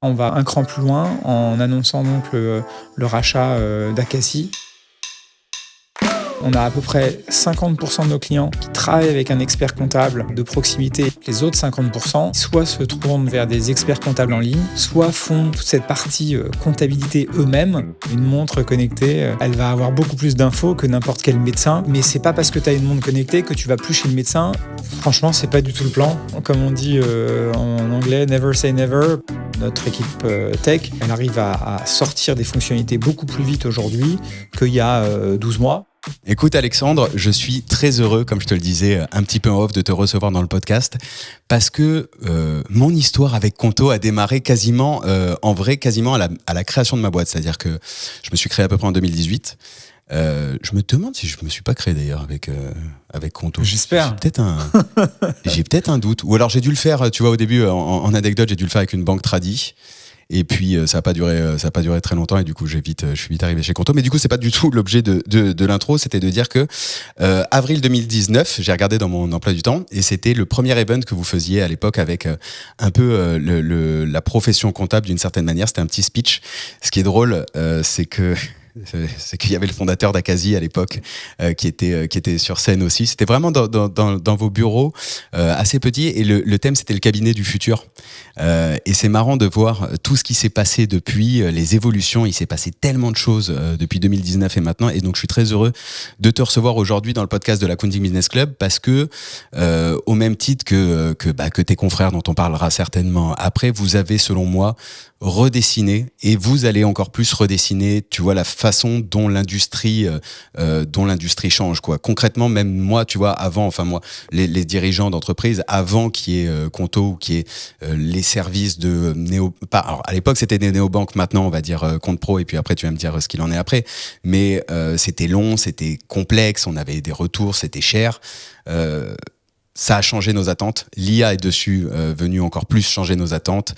On va un cran plus loin en annonçant donc le rachat d'Acassi. On a à peu près 50% de nos clients qui travaillent avec un expert comptable de proximité. Les autres 50%, soit se tournent vers des experts comptables en ligne, soit font toute cette partie comptabilité eux-mêmes. Une montre connectée, elle va avoir beaucoup plus d'infos que n'importe quel médecin. Mais c'est pas parce que tu as une montre connectée que tu vas plus chez le médecin. Franchement, c'est pas du tout le plan. Comme on dit en anglais, never say never. Notre équipe tech, elle arrive à sortir des fonctionnalités beaucoup plus vite aujourd'hui qu'il y a 12 mois. Écoute Alexandre, je suis très heureux, comme je te le disais un petit peu en off, de te recevoir dans le podcast parce que mon histoire avec Conto a démarré quasiment, en vrai, quasiment à la création de ma boîte. C'est-à-dire que je me suis créé à peu près en 2018. Je me demande si je me suis pas créé d'ailleurs avec Conto. J'espère. J'ai peut-être un doute. Ou alors j'ai dû le faire, tu vois, au début, en anecdote, j'ai dû le faire avec une banque tradie. Et puis ça a pas duré très longtemps et du coup je suis vite arrivé chez Conto. Mais du coup c'est pas du tout l'objet de l'intro, c'était de dire que avril 2019, j'ai regardé dans mon emploi du temps et c'était le premier event que vous faisiez à l'époque avec un peu la profession comptable d'une certaine manière. C'était un petit speech. Ce qui est drôle, c'est qu'il y avait le fondateur d'Acassi à l'époque qui était sur scène aussi. C'était vraiment dans vos bureaux assez petits et le thème c'était le cabinet du futur. Et c'est marrant de voir tout ce qui s'est passé depuis, les évolutions. Il s'est passé tellement de choses depuis 2019 et maintenant. Et donc je suis très heureux de te recevoir aujourd'hui dans le podcast de l'Accounting Business Club parce que au même titre que tes confrères dont on parlera certainement après, vous avez selon moi redessiner et vous allez encore plus redessiner, tu vois, la façon dont l'industrie change, quoi. Concrètement, même moi, tu vois, avant, enfin moi, les dirigeants d'entreprise, avant qu'il y ait Conto ou qu'il y ait les services de alors à l'époque c'était des néobanques, maintenant on va dire Compte Pro et puis après tu vas me dire ce qu'il en est après, mais c'était long, c'était complexe, on avait des retours, c'était cher. Ça a changé nos attentes. L'IA est dessus, venu encore plus changer nos attentes.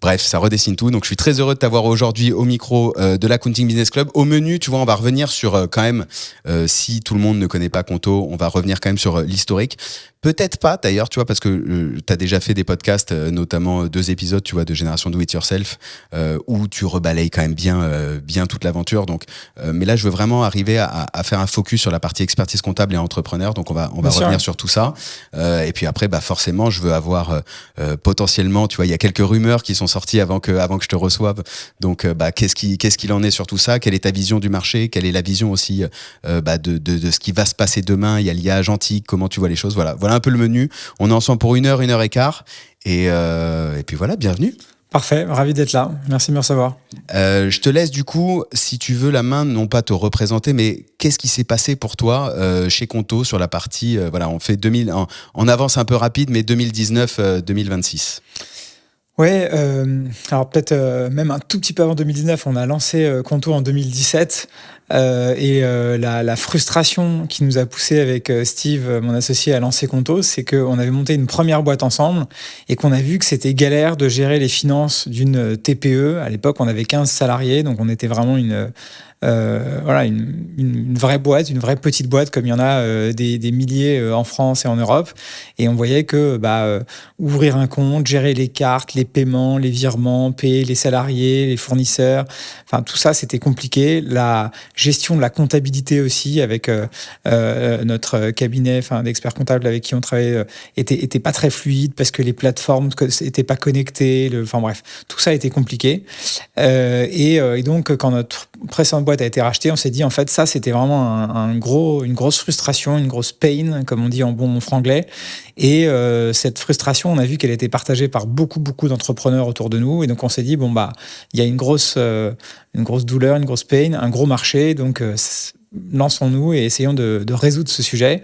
Bref, ça redessine tout. Donc, je suis très heureux de t'avoir aujourd'hui au micro de l'Accounting Business Club. Au menu, tu vois, on va revenir sur quand même, si tout le monde ne connaît pas Conto, on va revenir quand même sur l'historique. Peut-être pas d'ailleurs, tu vois, parce que tu as déjà fait des podcasts, notamment 2 épisodes, tu vois, de Génération Do It Yourself, où tu rebalayes quand même bien toute l'aventure. Donc, mais là, je veux vraiment arriver à faire un focus sur la partie expertise comptable et entrepreneur. Donc, on va revenir sur tout ça. Et puis après, forcément, je veux avoir potentiellement, tu vois, il y a quelques rumeurs qui sont sorties avant que je te reçoive. Donc, qu'est-ce qu'il en est sur tout ça ? Quelle est ta vision du marché ? Quelle est la vision aussi de ce qui va se passer demain ? Il y a l'IA agentique. Comment tu vois les choses ? Voilà un peu le menu. On est ensemble pour 1 heure et quart. Et puis voilà, bienvenue. Parfait, ravi d'être là. Merci de me recevoir. Je te laisse du coup, si tu veux, la main, non pas te représenter, mais qu'est-ce qui s'est passé pour toi chez Conto sur la partie, on fait 2000, en avance un peu rapide, mais 2019-2026. Ouais, alors peut-être même un tout petit peu avant 2019, on a lancé Conto en 2017. La frustration qui nous a poussé avec Steve, mon associé, à lancer Conto, c'est qu'on avait monté une première boîte ensemble et qu'on a vu que c'était galère de gérer les finances d'une TPE. À l'époque, on avait 15 salariés, donc on était vraiment une vraie boîte, une vraie petite boîte, comme il y en a des milliers en France et en Europe. Et on voyait que ouvrir un compte, gérer les cartes, les paiements, les virements, payer les salariés, les fournisseurs, enfin tout ça, c'était compliqué. La gestion de la comptabilité aussi, avec notre cabinet d'experts comptables avec qui on travaillait, était pas très fluide parce que les plateformes n'étaient pas connectées. Bref, tout ça était compliqué. Et donc, quand notre précédente boîte a été rachetée, on s'est dit, en fait, ça, c'était vraiment une grosse frustration, une grosse pain, comme on dit en bon franglais. Et cette frustration, on a vu qu'elle était partagée par beaucoup d'entrepreneurs autour de nous. Et donc, on s'est dit, il y a une grosse douleur, une grosse pain, un gros marché. Donc, lançons-nous et essayons de résoudre ce sujet.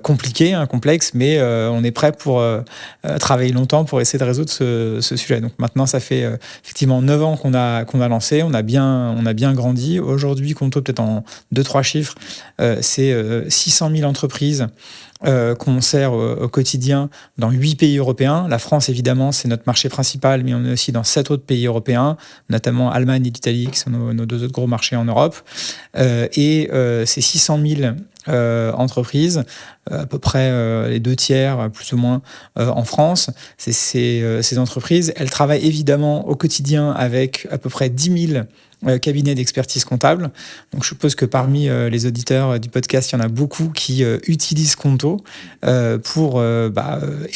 Compliqué, complexe, mais on est prêt pour travailler longtemps pour essayer de résoudre ce sujet. Donc maintenant, ça fait effectivement 9 ans qu'on a lancé, on a bien grandi. Aujourd'hui, Conto, peut-être en 2-3 chiffres, c'est 600 000 entreprises qu'on sert au quotidien dans 8 pays européens. La France, évidemment, c'est notre marché principal, mais on est aussi dans 7 autres pays européens, notamment Allemagne et l'Italie, qui sont nos 2 autres gros marchés en Europe. Ces 600 000 entreprises, à peu près les 2/3, plus ou moins, en France. Ces entreprises, elles travaillent évidemment au quotidien avec à peu près 10 000 cabinets d'expertise comptable. Donc, je suppose que parmi les auditeurs du podcast, il y en a beaucoup qui utilisent Conto pour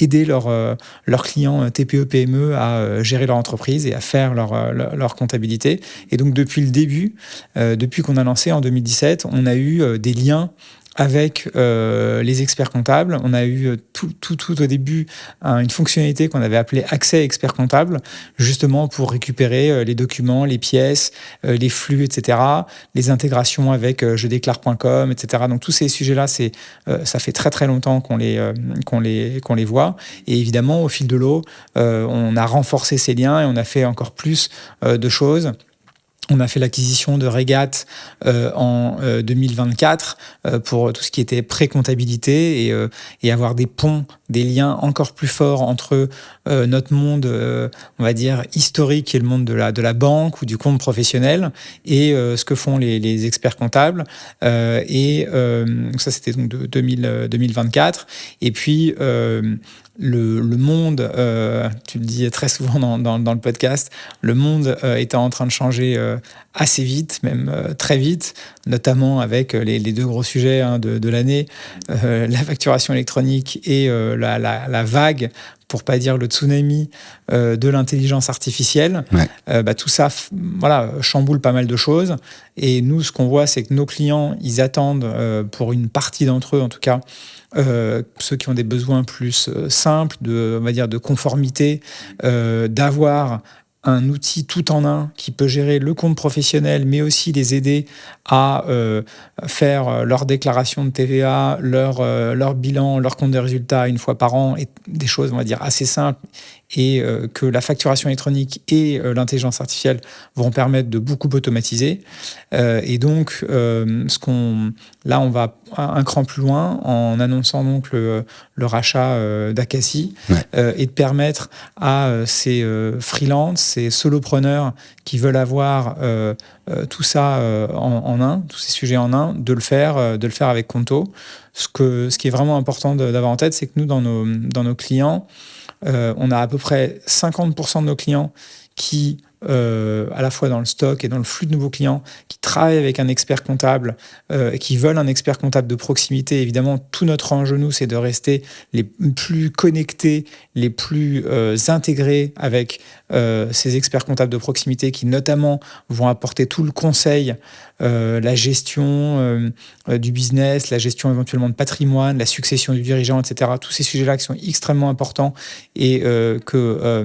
aider leurs clients TPE-PME à gérer leur entreprise et à faire leur comptabilité. Et donc, depuis le début, depuis qu'on a lancé en 2017, on a eu des liens avec les experts comptables. On a eu tout au début une fonctionnalité qu'on avait appelée accès expert comptable, justement pour récupérer les documents, les pièces, les flux, etc., les intégrations avec jedéclare.com, etc. Donc tous ces sujets-là, ça fait très très longtemps qu'on les voit. Et évidemment, au fil de l'eau, on a renforcé ces liens et on a fait encore plus de choses. On a fait l'acquisition de Regat en 2024 pour tout ce qui était pré-comptabilité et avoir des ponts, des liens encore plus forts entre notre monde, on va dire, historique et le monde de la banque ou du compte professionnel et ce que font les experts comptables. Ça, c'était donc de 2024. Et puis, le monde, tu le dis très souvent dans le podcast, le monde était en train de changer assez vite, même très vite, notamment avec les deux gros sujets de l'année, la facturation électronique et la vague, pour pas dire le tsunami de l'intelligence artificielle. Ouais. Tout ça chamboule pas mal de choses. Et nous, ce qu'on voit, c'est que nos clients, ils attendent, pour une partie d'entre eux en tout cas, ceux qui ont des besoins plus simples, on va dire de conformité, d'avoir un outil tout en un qui peut gérer le compte professionnel, mais aussi les aider à faire leur déclaration de TVA, leur bilan, leur compte de résultats une fois par an, et des choses, on va dire, assez simples, et que la facturation électronique et l'intelligence artificielle vont permettre de beaucoup automatiser. Et donc, là, on va un cran plus loin en annonçant donc le rachat d'Acassi, et de permettre à ces freelances, ces solopreneurs qui veulent avoir tout ça en un, tous ces sujets en un, de le faire avec Conto. Ce qui est vraiment important d'avoir en tête, c'est que nous, dans nos clients, on a à peu près 50% de nos clients qui, à la fois dans le stock et dans le flux de nouveaux clients, qui travaillent avec un expert comptable, qui veulent un expert comptable de proximité. Évidemment, tout notre enjeu, nous, c'est de rester les plus connectés, les plus intégrés avec ces experts comptables de proximité qui, notamment, vont apporter tout le conseil, la gestion du business, la gestion éventuellement de patrimoine, la succession du dirigeant, etc. Tous ces sujets-là qui sont extrêmement importants et que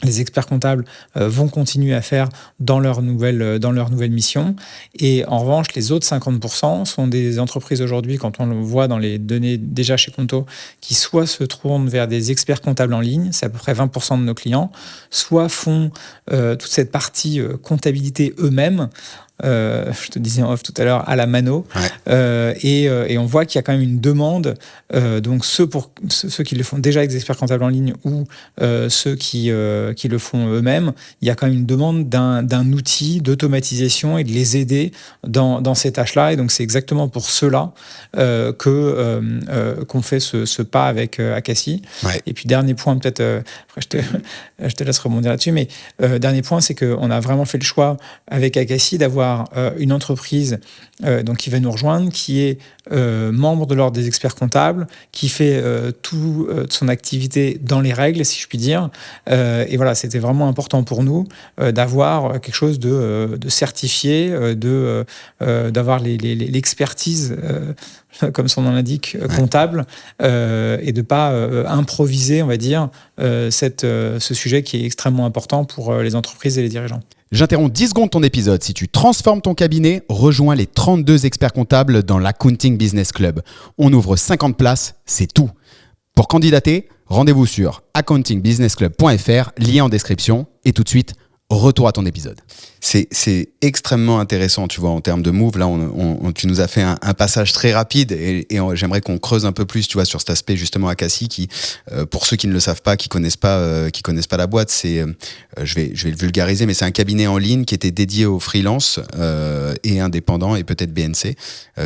les experts comptables vont continuer à faire dans leur nouvelle mission. Et en revanche, les autres 50% sont des entreprises aujourd'hui, quand on le voit dans les données déjà chez Conto, qui soit se tournent vers des experts comptables en ligne, c'est à peu près 20% de nos clients, soit font toute cette partie comptabilité eux-mêmes. Je te disais en off tout à l'heure, à la mano. Et on voit qu'il y a quand même une demande. Donc ceux qui le font déjà avec des experts comptables en ligne ou ceux qui le font eux-mêmes, il y a quand même une demande d'un outil d'automatisation et de les aider dans ces tâches-là. Et donc c'est exactement pour cela qu'on fait ce pas avec Acassi. Et puis dernier point, peut-être, après je te laisse rebondir là-dessus, mais dernier point, c'est qu'on a vraiment fait le choix avec Acassi d'avoir une entreprise donc qui va nous rejoindre, qui est membre de l'ordre des experts comptables, qui fait toute son activité dans les règles, si je puis dire. Et voilà, c'était vraiment important pour nous d'avoir quelque chose de certifié, d'avoir l'expertise, comme son nom l'indique, comptable, et de ne pas improviser, on va dire, ce sujet qui est extrêmement important pour les entreprises et les dirigeants. J'interromps 10 secondes ton épisode. Si tu transformes ton cabinet, rejoins les 32 experts comptables dans l'Accounting Business Club. On ouvre 50 places, c'est tout. Pour candidater, rendez-vous sur accountingbusinessclub.fr, lien en description. Et tout de suite, Retour à ton épisode. C'est extrêmement intéressant, tu vois, en termes de move. Là, tu nous as fait un passage très rapide et j'aimerais qu'on creuse un peu plus, tu vois, sur cet aspect justement Acacie qui, pour ceux qui ne le savent pas, qui connaissent pas la boîte, c'est, je vais le vulgariser, mais c'est un cabinet en ligne qui était dédié aux freelance et indépendants et peut-être BNC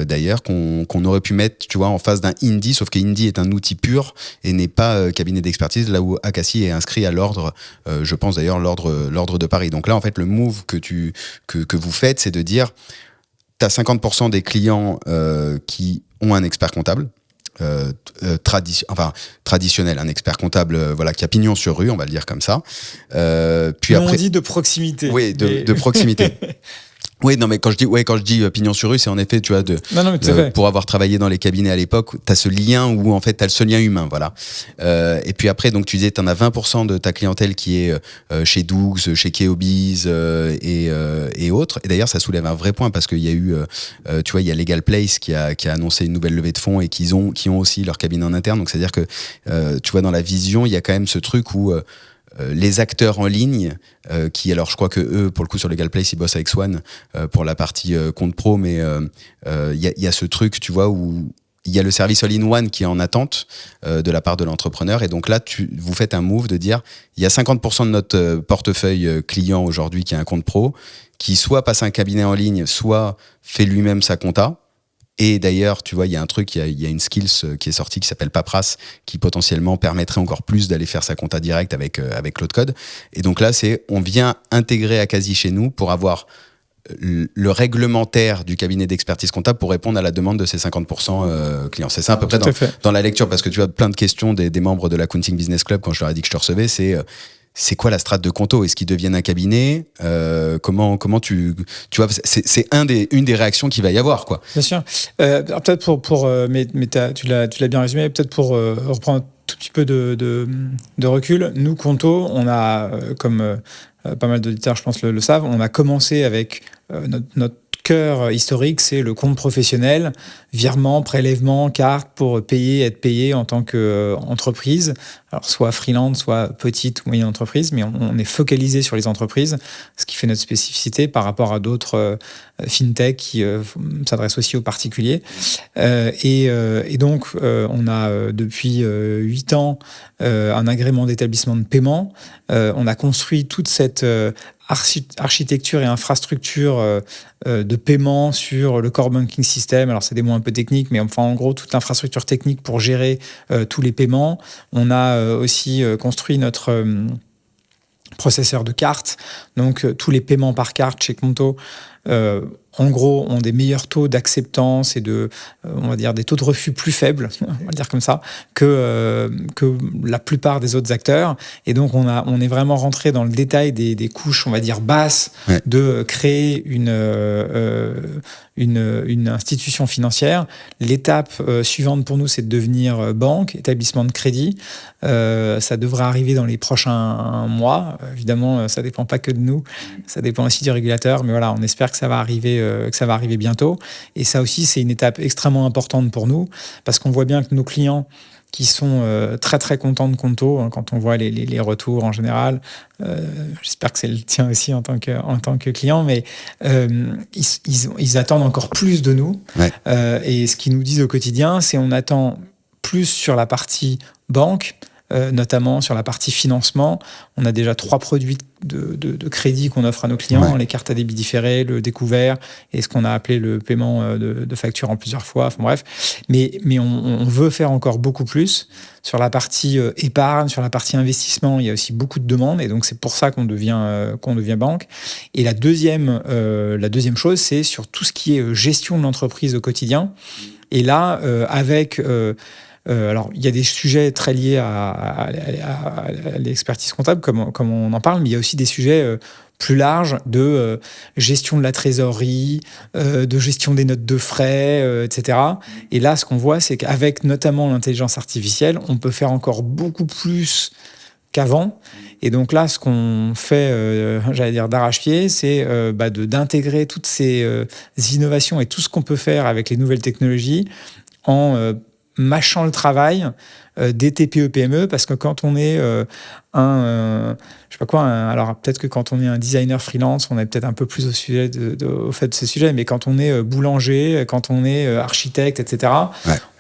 d'ailleurs qu'on aurait pu mettre, tu vois, en face d'un Indie, sauf que Indie est un outil pur et n'est pas cabinet d'expertise, là où Acacie est inscrit à l'ordre, je pense d'ailleurs l'ordre de Paris. Donc là, en fait, le move que vous faites, c'est de dire, tu as 50% des clients qui ont un expert comptable, traditionnel, un expert comptable voilà, qui a pignon sur rue, on va le dire comme ça. Puis après, on dit de proximité. Oui, de proximité. Oui, non, mais quand je dis pignon sur rue, c'est en effet, tu vois, pour avoir travaillé dans les cabinets à l'époque, t'as ce lien où, en fait, t'as ce lien humain, voilà. Et puis après, donc, tu disais, t'en as 20% de ta clientèle qui est chez Dougs, chez Keobiz et autres. Et d'ailleurs, ça soulève un vrai point parce qu'il y a eu, tu vois, il y a Legal Place qui a annoncé une nouvelle levée de fonds et qui ont aussi leur cabinet en interne. Donc, c'est-à-dire que, tu vois, dans la vision, il y a quand même ce truc où les acteurs en ligne qui, alors je crois que eux, pour le coup sur Legal Place, ils bossent avec Swan pour la partie compte pro, mais il y a ce truc, tu vois, où il y a le service all-in-one qui est en attente de la part de l'entrepreneur, et donc là vous faites un move de dire il y a 50% de notre portefeuille client aujourd'hui qui a un compte pro, qui soit passe un cabinet en ligne, soit fait lui-même sa compta. Et d'ailleurs, tu vois, il y a un truc, il y a une skills qui est sortie qui s'appelle Papras, qui potentiellement permettrait encore plus d'aller faire sa compta direct avec Claude Code. Et donc là, on vient intégrer Acacie chez nous pour avoir le réglementaire du cabinet d'expertise comptable pour répondre à la demande de ces 50% clients. C'est ça à peu près dans la lecture, parce que tu as plein de questions des membres de l'Accounting Business Club quand je leur ai dit que je te recevais, c'est quoi la strate de Conto? Est-ce qu'ils deviennent un cabinet? Comment tu vois, c'est une des réactions qu'il va y avoir, quoi. Bien sûr. Peut-être mais tu l'as bien résumé. Peut-être pour reprendre un tout petit peu de recul. Nous, Conto, on a, comme pas mal d'auditeurs, je pense, le savent, on a commencé avec notre cœur historique, c'est le compte professionnel, virement, prélèvement, carte pour être payé en tant qu'entreprise, alors soit freelance, soit petite ou moyenne entreprise, mais on est focalisé sur les entreprises, ce qui fait notre spécificité par rapport à d'autres fintech qui s'adressent aussi aux particuliers. Et donc, on a depuis 8 ans un agrément d'établissement de paiement. On a construit toute cette architecture et infrastructure de paiement sur le core banking system. Alors, c'est des mots un peu techniques, mais enfin, en gros, toute l'infrastructure technique pour gérer tous les paiements. On a aussi construit notre processeur de cartes. Donc, tous les paiements par carte chez Conto, en gros, ont des meilleurs taux d'acceptance et on va dire, des taux de refus plus faibles, on va le dire comme ça, que la plupart des autres acteurs. Et donc, on est vraiment rentré dans le détail des couches, on va dire, basses, ouais, de créer une institution financière. L'étape suivante pour nous, c'est de devenir banque, établissement de crédit. Ça devrait arriver dans les prochains mois. Évidemment, ça dépend pas que de nous, ça dépend aussi du régulateur, mais voilà, on espère que ça va arriver bientôt. Et ça aussi, c'est une étape extrêmement importante pour nous, parce qu'on voit bien que nos clients qui sont très très contents de Conto, hein, quand on voit les retours en général, j'espère que c'est le tien aussi en tant que client, mais ils attendent encore plus de nous. Ouais. Et ce qu'ils nous disent au quotidien, c'est on attend plus sur la partie banque, notamment sur la partie financement. On a déjà 3 produits de crédit qu'on offre à nos clients, ouais, les cartes à débit différé, le découvert et ce qu'on a appelé le paiement de factures en plusieurs fois. Enfin bref, mais on veut faire encore beaucoup plus sur la partie épargne, sur la partie investissement. Il y a aussi beaucoup de demandes et donc c'est pour ça qu'on devient banque. Et la deuxième chose, c'est sur tout ce qui est gestion de l'entreprise au quotidien. Et là, avec alors, il y a des sujets très liés à l'expertise comptable, comme on en parle, mais il y a aussi des sujets plus larges de gestion de la trésorerie, de gestion des notes de frais, etc. Et là, ce qu'on voit, c'est qu'avec notamment l'intelligence artificielle, on peut faire encore beaucoup plus qu'avant. Et donc là, ce qu'on fait, j'allais dire d'arrache-pied, c'est d'intégrer toutes ces innovations et tout ce qu'on peut faire avec les nouvelles technologies en mâchant le travail des TPE-PME, parce que quand on est je sais pas quoi, alors peut-être que quand on est un designer freelance, on est peut-être un peu plus au fait de ces sujets, mais quand on est boulanger, quand on est architecte, etc.,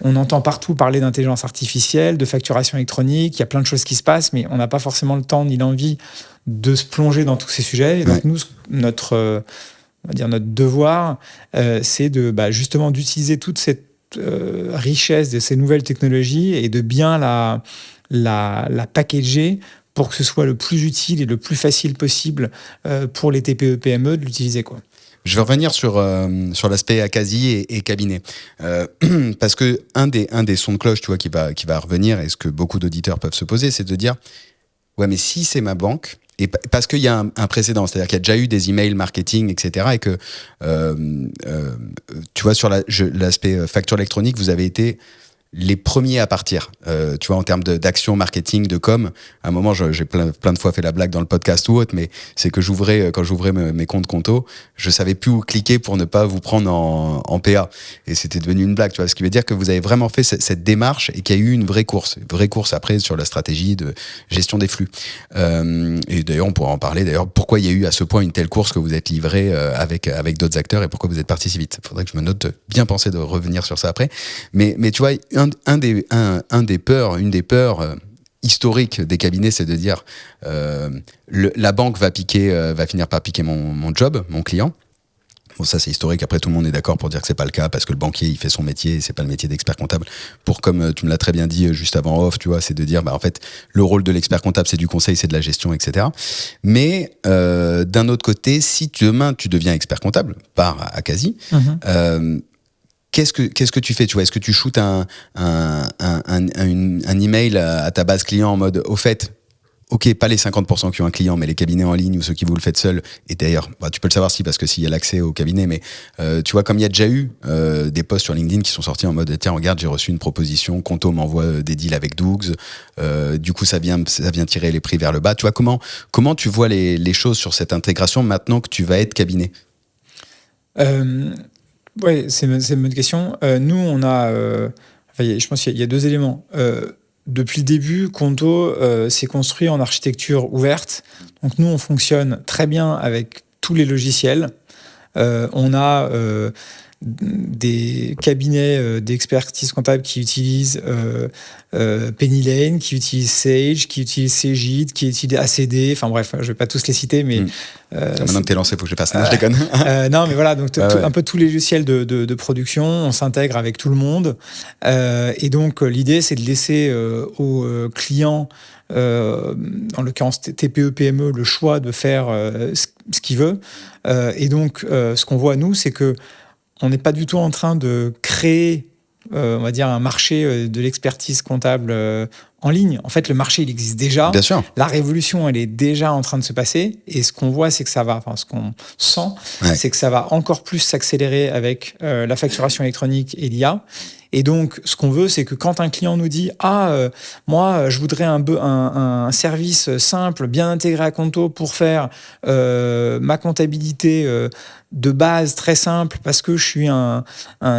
on entend partout parler d'intelligence artificielle, de facturation électronique, il y a plein de choses qui se passent, mais on n'a pas forcément le temps ni l'envie de se plonger dans tous ces sujets. Et donc nous, notre devoir, c'est de justement d'utiliser toute cette richesse de ces nouvelles technologies et de bien la packager pour que ce soit le plus utile et le plus facile possible pour les TPE-PME de l'utiliser, quoi. Je vais revenir sur l'aspect Akazi et cabinet. Parce que un des sons de cloche, tu vois, qui va revenir, et ce que beaucoup d'auditeurs peuvent se poser, c'est de dire ouais, mais si c'est ma banque, et parce qu'il y a un précédent, c'est-à-dire qu'il y a déjà eu des emails marketing, etc., et que tu vois, sur l'aspect facture électronique, vous avez été les premiers à partir, tu vois, en termes d'action marketing, de com. À un moment, j'ai plein de fois fait la blague dans le podcast ou autre, mais c'est que quand j'ouvrais mes comptes Conto, je savais plus où cliquer pour ne pas vous prendre en PA. Et c'était devenu une blague, tu vois. Ce qui veut dire que vous avez vraiment fait cette démarche et qu'il y a eu une vraie course après sur la stratégie de gestion des flux. Et d'ailleurs, on pourra en parler. D'ailleurs, pourquoi il y a eu à ce point une telle course que vous êtes livré avec d'autres acteurs et pourquoi vous êtes parti si vite. Faudrait que je me note de bien penser de revenir sur ça après. Mais tu vois, une des peurs historiques des cabinets, c'est de dire la banque va finir par piquer mon job, mon client. Bon, ça c'est historique. Après, tout le monde est d'accord pour dire que c'est pas le cas parce que le banquier il fait son métier et c'est pas le métier d'expert comptable. Comme tu me l'as très bien dit juste avant off, tu vois, c'est de dire en fait le rôle de l'expert comptable c'est du conseil, c'est de la gestion, etc. Mais d'un autre côté, si demain tu deviens expert comptable par Akazi, qu'est-ce que tu fais, tu vois? Est-ce que tu shootes un email à ta base client en mode au fait, ok, pas les 50% qui ont un client, mais les cabinets en ligne ou ceux qui vous le faites seul. Et d'ailleurs, tu peux le savoir parce que s'il y a l'accès au cabinet, mais tu vois, comme il y a déjà eu des posts sur LinkedIn qui sont sortis en mode tiens, regarde, j'ai reçu une proposition, Conto m'envoie des deals avec Dougs, du coup ça vient tirer les prix vers le bas. Tu vois, comment tu vois les choses sur cette intégration maintenant que tu vas être cabinet? Ouais, c'est une bonne question. Nous, on a, je pense qu'il y a deux éléments. Depuis le début, Conto s'est construit en architecture ouverte. Donc nous, on fonctionne très bien avec tous les logiciels. On a des cabinets d'expertise comptable qui utilisent Penny Lane, qui utilisent Sage, qui utilisent Cegid, qui utilisent ACD. Enfin bref, je ne vais pas tous les citer, mais... maintenant que tu es lancé, il faut que je fasse. Non, je déconne. Non, mais voilà, donc un peu tous les logiciels de production, on s'intègre avec tout le monde. Et donc, l'idée, c'est de laisser aux clients, en l'occurrence TPE-PME, le choix de faire ce qu'il veut. Et donc, ce qu'on voit, nous, c'est que on n'est pas du tout en train de créer, on va dire, un marché de l'expertise comptable en ligne. En fait, le marché, il existe déjà. Bien sûr. La révolution, elle est déjà en train de se passer. Et ce qu'on voit, c'est que ce qu'on sent, c'est que ça va encore plus s'accélérer avec la facturation électronique et l'IA. Et donc, ce qu'on veut, c'est que quand un client nous dit moi, je voudrais un service simple, bien intégré à Conto pour faire ma comptabilité de base très simple parce que je suis un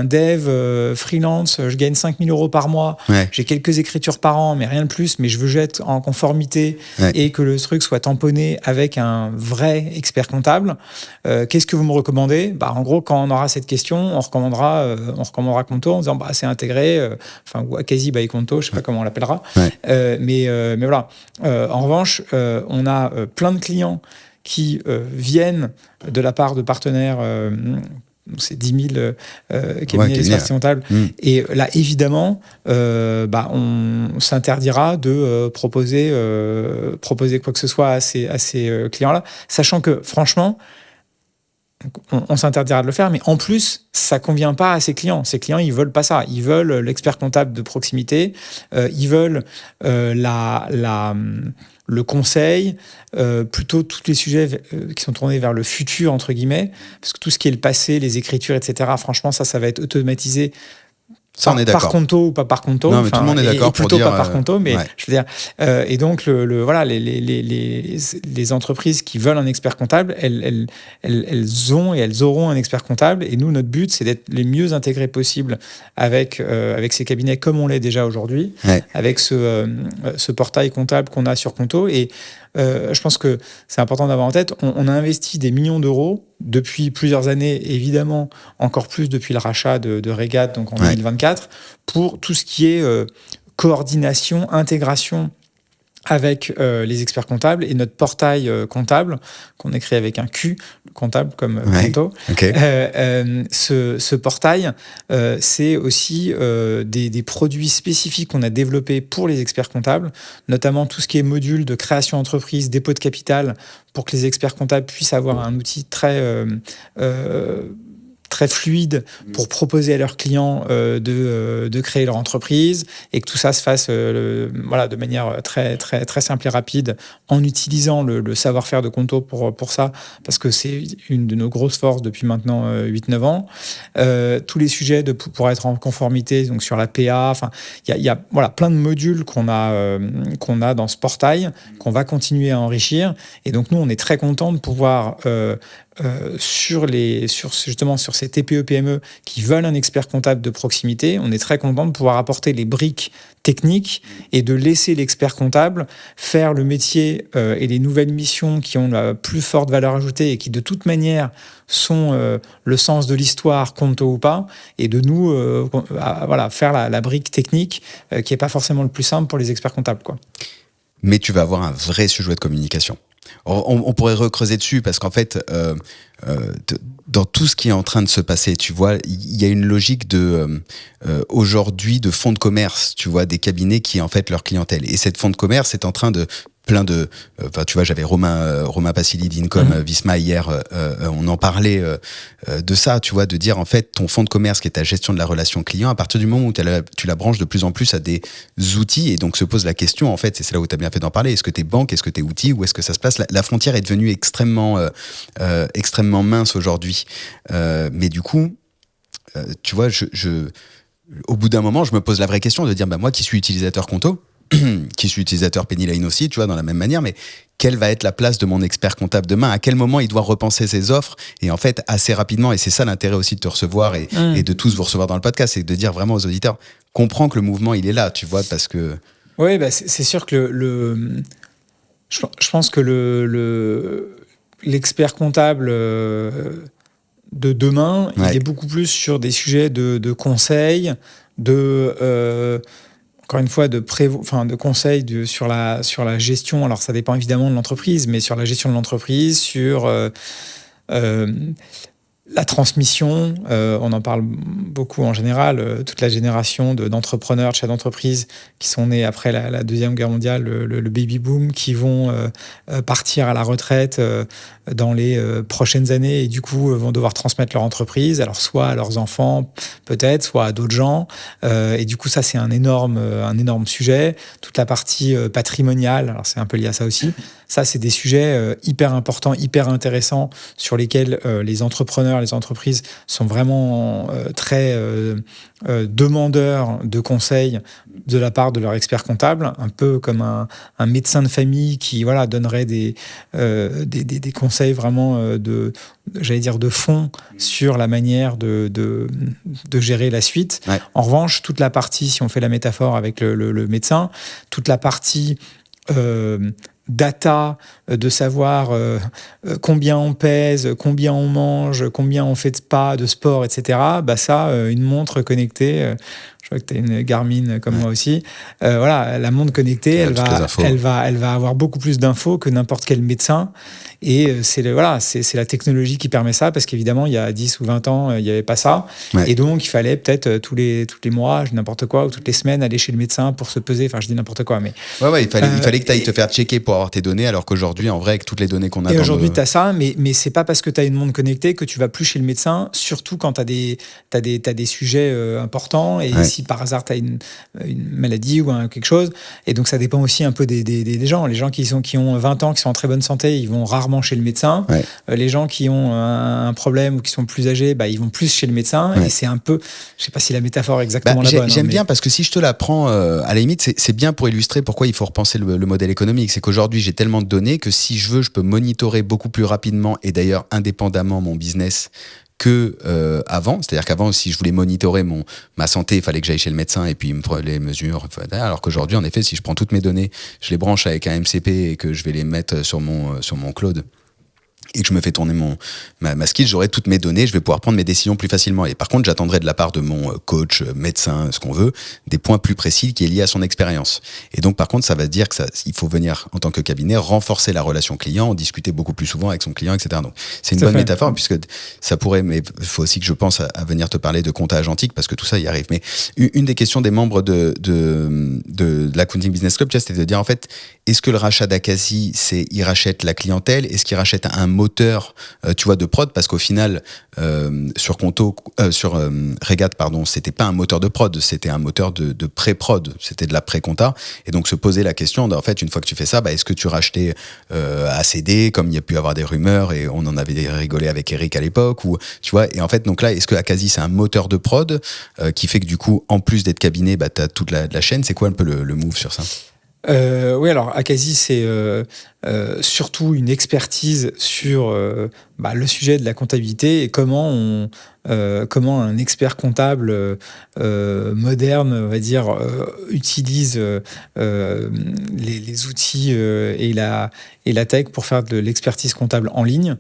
dev freelance, je gagne 5 000 euros par mois, j'ai quelques écritures par an, mais rien de plus, mais je veux être en conformité et que le truc soit tamponné avec un vrai expert comptable. Qu'est-ce que vous me recommandez? En gros, quand on aura cette question, on recommandera Conto en disant c'est intégré, ou Akazi by Conto, je sais pas comment on l'appellera. Mais voilà. En revanche, on a plein de clients qui viennent de la part de partenaires, c'est 10 000 cabinets d'expertise comptable. Et là, évidemment, on s'interdira de proposer quoi que ce soit à ces clients-là, sachant que, franchement, on s'interdira de le faire, mais en plus, ça convient pas à ces clients. Ces clients, ils veulent pas ça. Ils veulent l'expert comptable de proximité. Ils veulent le conseil, plutôt tous les sujets qui sont tournés vers le futur, entre guillemets, parce que tout ce qui est le passé, les écritures, etc., franchement, ça va être automatisé Ça, on est d'accord. Par Conto ou pas par Conto. Non, mais tout le monde est d'accord pour dire. Plutôt pas par Conto, mais ouais. je veux dire. Et donc, voilà, les entreprises qui veulent un expert comptable, elles ont et elles auront un expert comptable. Et nous, notre but, c'est d'être les mieux intégrés possible avec ces cabinets, comme on l'est déjà aujourd'hui, ouais. avec ce portail comptable qu'on a sur Conto. Et je pense que c'est important d'avoir en tête, on a investi des millions d'euros depuis plusieurs années, évidemment, encore plus depuis le rachat de Regat, donc en 2024, pour tout ce qui est coordination, intégration avec les experts comptables et notre portail comptable, qu'on écrit avec un Q, comptable comme Conto. Okay. Ce portail, c'est aussi des produits spécifiques qu'on a développés pour les experts comptables, notamment tout ce qui est module de création d'entreprise, dépôt de capital, pour que les experts comptables puissent avoir un outil très fluide pour proposer à leurs clients de créer leur entreprise et que tout ça se fasse de manière très, très, très simple et rapide en utilisant le savoir-faire de Conto pour ça, parce que c'est une de nos grosses forces depuis maintenant 8-9 ans. Tous les sujets pour être en conformité, donc sur la PA, il y a plein de modules qu'on a dans ce portail, qu'on va continuer à enrichir. Et donc, nous, on est très contents de pouvoir... sur ces TPE-PME qui veulent un expert comptable de proximité, on est très content de pouvoir apporter les briques techniques et de laisser l'expert comptable faire le métier et les nouvelles missions qui ont la plus forte valeur ajoutée et qui de toute manière sont le sens de l'histoire, Conto ou pas, et de nous faire la brique technique qui n'est pas forcément le plus simple pour les experts comptables, quoi. Mais tu vas avoir un vrai sujet de communication. On pourrait recreuser dessus parce qu'en fait, dans tout ce qui est en train de se passer, tu vois, il y a une logique aujourd'hui de fonds de commerce, tu vois, des cabinets qui en fait leur clientèle. Et cette fonds de commerce est en train de tu vois, j'avais Romain Passili d'Incom Visma hier, on en parlait de ça, tu vois, de dire en fait ton fonds de commerce qui est ta gestion de la relation client, à partir du moment où tu la branches de plus en plus à des outils, et donc se pose la question en fait, et c'est là où tu as bien fait d'en parler, est-ce que t'es banque, est-ce que t'es outil, où est-ce que ça se place? La frontière est devenue extrêmement mince aujourd'hui, mais du coup tu vois, au bout d'un moment je me pose la vraie question de dire moi qui suis utilisateur Conto, qui suis utilisateur Pennyline aussi, tu vois, dans la même manière, mais quelle va être la place de mon expert comptable demain? À quel moment il doit repenser ses offres? Et en fait, assez rapidement, et c'est ça l'intérêt aussi de te recevoir et de tous vous recevoir dans le podcast, c'est de dire vraiment aux auditeurs, comprends que le mouvement, il est là, tu vois, parce que... Oui, c'est sûr que je pense que l'expert comptable de demain, il est beaucoup plus sur des sujets de conseil, encore une fois, de conseils sur la gestion. Alors, ça dépend évidemment de l'entreprise, mais sur la gestion de l'entreprise, sur la transmission. On en parle beaucoup en général. Toute la génération d'entrepreneurs, de chefs d'entreprise qui sont nés après la Deuxième Guerre mondiale, le baby boom, qui vont partir à la retraite dans les prochaines années et du coup vont devoir transmettre leur entreprise, alors soit à leurs enfants peut-être, soit à d'autres gens, et du coup ça c'est un énorme sujet. Toute la partie patrimoniale, alors c'est un peu lié à ça aussi, ça c'est des sujets hyper importants, hyper intéressants, sur lesquels les entrepreneurs, les entreprises sont vraiment très demandeurs de conseils de la part de leur expert comptable, un peu comme un médecin de famille qui donnerait des conseils vraiment de fond sur la manière de gérer la suite. Ouais. En revanche, toute la partie, si on fait la métaphore avec le médecin, toute la partie data, de savoir combien on pèse, combien on mange, combien on fait de spa, de sport, etc. Ça, une montre connectée, je vois que tu as une Garmin comme moi aussi, la montre connectée, elle va avoir beaucoup plus d'infos que n'importe quel médecin. Et c'est la technologie qui permet ça, parce qu'évidemment, il y a 10 ou 20 ans, il n'y avait pas ça. Ouais. Et donc, il fallait peut-être tous les mois, n'importe quoi, ou toutes les semaines, aller chez le médecin pour se peser. Enfin, je dis n'importe quoi, mais... Ouais, il fallait que tu ailles te faire checker pour avoir tes données, alors qu'aujourd'hui, en vrai, avec toutes les données qu'on a... Et aujourd'hui, tu as ça, mais c'est pas parce que tu as une montre connectée que tu vas plus chez le médecin, surtout quand tu as des sujets importants. Et si par hasard tu as une maladie ou quelque chose. Et donc ça dépend aussi un peu des gens. Les gens qui ont 20 ans, qui sont en très bonne santé, ils vont rarement chez le médecin. Ouais. Les gens qui ont un problème ou qui sont plus âgés, ils vont plus chez le médecin. Ouais. Et c'est un peu, je sais pas si la métaphore est exactement la bonne. J'aime bien parce que si je te la prends, à la limite, c'est bien pour illustrer pourquoi il faut repenser le modèle économique. C'est qu'aujourd'hui, j'ai tellement de données que si je veux, je peux monitorer beaucoup plus rapidement et d'ailleurs indépendamment mon business que avant. C'est-à-dire qu'avant, si je voulais monitorer ma santé, il fallait que j'aille chez le médecin et puis il me prenait les mesures. Alors qu'aujourd'hui, en effet, si je prends toutes mes données, je les branche avec un MCP et que je vais les mettre sur mon cloud et que je me fais tourner ma skill, j'aurai toutes mes données, je vais pouvoir prendre mes décisions plus facilement. Et par contre, j'attendrai de la part de mon coach, médecin, ce qu'on veut, des points plus précis qui est lié à son expérience. Et donc, par contre, ça va dire il faut venir, en tant que cabinet, renforcer la relation client, en discuter beaucoup plus souvent avec son client, etc. Donc, c'est une bonne métaphore, puisque ça pourrait, mais il faut aussi que je pense à venir te parler de compta agentique, parce que tout ça y arrive. Mais une des questions des membres de l'Accounting Business Club, c'était de dire, en fait, est-ce que le rachat d'Acasi, il rachète la clientèle? Est-ce qu'il rachète un moteur, tu vois, de prod? Parce qu'au final, sur Regat, pardon, c'était pas un moteur de prod, c'était un moteur de pré-prod, c'était de la pré-compta. Et donc se poser la question, en fait, une fois que tu fais ça, est-ce que tu rachetais ACD, comme il y a pu avoir des rumeurs, et on en avait rigolé avec Eric à l'époque, ou tu vois. Et en fait, donc là, est-ce que Acasi, c'est un moteur de prod qui fait que du coup, en plus d'être cabinet, t'as toute la chaîne? C'est quoi un peu le move sur ça? Oui, alors Acasi, c'est surtout une expertise sur le sujet de la comptabilité et comment un expert comptable moderne, on va dire, utilise les outils et la tech pour faire de l'expertise comptable en ligne.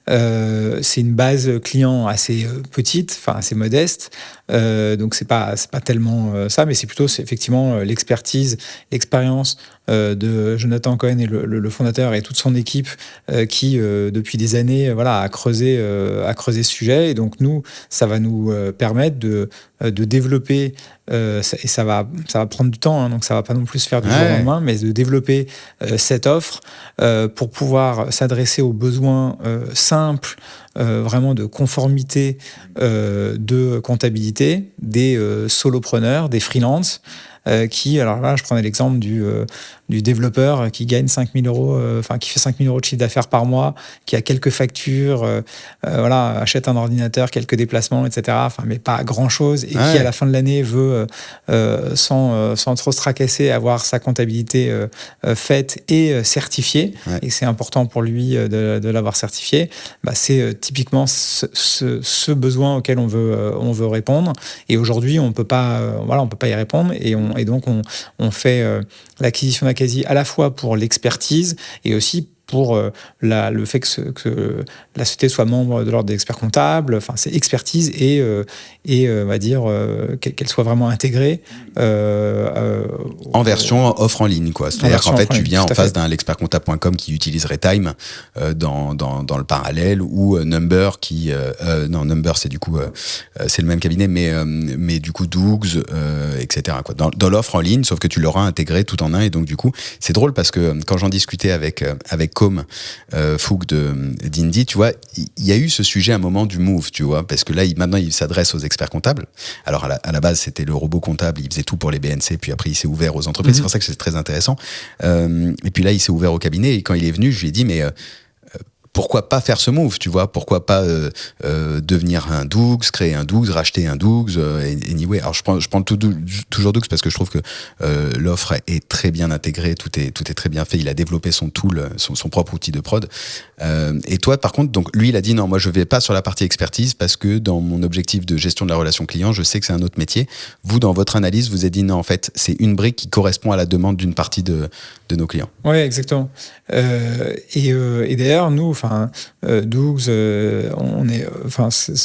C'est une base client assez petite, enfin assez modeste, donc c'est pas tellement ça, mais c'est plutôt effectivement l'expertise, l'expérience de Jonathan Cohen et le fondateur et toute son équipe qui depuis des années a creusé ce sujet. Et donc nous, ça va nous permettre de développer et ça va prendre du temps, donc ça va pas non plus se faire du jour au lendemain, mais de développer cette offre pour pouvoir s'adresser aux besoins simples, vraiment de conformité de comptabilité des solopreneurs, des freelances. Alors là, je prenais l'exemple du développeur qui gagne 5 000 euros, qui fait 5 000 euros de chiffre d'affaires par mois, qui a quelques factures, achète un ordinateur, quelques déplacements, etc. Mais pas grand-chose, et qui, à la fin de l'année, veut, sans trop se tracasser, avoir sa comptabilité faite et certifiée. Et c'est important pour lui de l'avoir certifiée. C'est typiquement ce besoin auquel on veut répondre. Et aujourd'hui, on peut pas y répondre. Et donc, on fait l'acquisition d'Acasi à la fois pour l'expertise et aussi pour le fait que la société soit membre de l'ordre des experts comptables. C'est expertise et on va dire qu'elle soit vraiment intégrée. En version offre en ligne, quoi. C'est-à-dire qu'en fait, tu viens en face d'un l'expertcomptable.com qui utilise Retime dans le parallèle, ou Number Number, c'est du coup c'est le même cabinet, mais du coup Dougs, etc. quoi. Dans l'offre en ligne, sauf que tu l'auras intégré tout en un. Et donc du coup, c'est drôle parce que quand j'en discutais avec Com Foug d'Indy, tu vois, il y a eu ce sujet à un moment du move, tu vois, parce que là, maintenant, il s'adresse aux experts comptables. Alors, à la base, c'était le robot comptable, il faisait tout pour les BNC, puis après, il s'est ouvert aux entreprises. C'est pour ça que c'est très intéressant. Et puis là, il s'est ouvert au cabinet, et quand il est venu, je lui ai dit, mais pourquoi pas faire ce move, tu vois? Pourquoi pas devenir un Dougs, créer un Dougs, racheter un Dougs, anyway. Alors je prends toujours Dougs parce que je trouve que l'offre est très bien intégrée, tout est très bien fait. Il a développé son tool, son propre outil de prod. Et toi, par contre, donc lui, il a dit non, moi je vais pas sur la partie expertise parce que dans mon objectif de gestion de la relation client, je sais que c'est un autre métier. Vous, dans votre analyse, vous avez dit non, en fait, c'est une brique qui correspond à la demande d'une partie de nos clients. Oui, exactement. Et d'ailleurs, nous, Dougs, c'est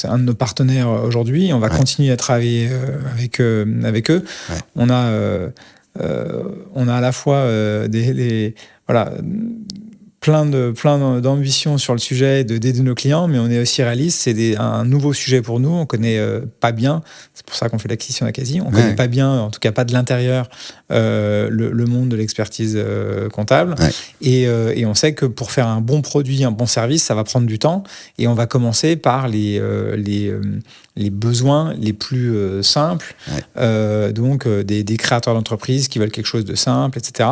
un de nos partenaires aujourd'hui. On va continuer à travailler avec eux. Ouais. On a à la fois plein d'ambitions sur le sujet d'aider nos clients, mais on est aussi réaliste. C'est un nouveau sujet pour nous. On connaît pas bien. C'est pour ça qu'on fait l'acquisition d'Acasi. On connaît pas bien, en tout cas pas de l'intérieur, le monde de l'expertise comptable. Ouais. Et on sait que pour faire un bon produit, un bon service, ça va prendre du temps. Et on va commencer par les les besoins les plus simples, donc des créateurs d'entreprises qui veulent quelque chose de simple, etc.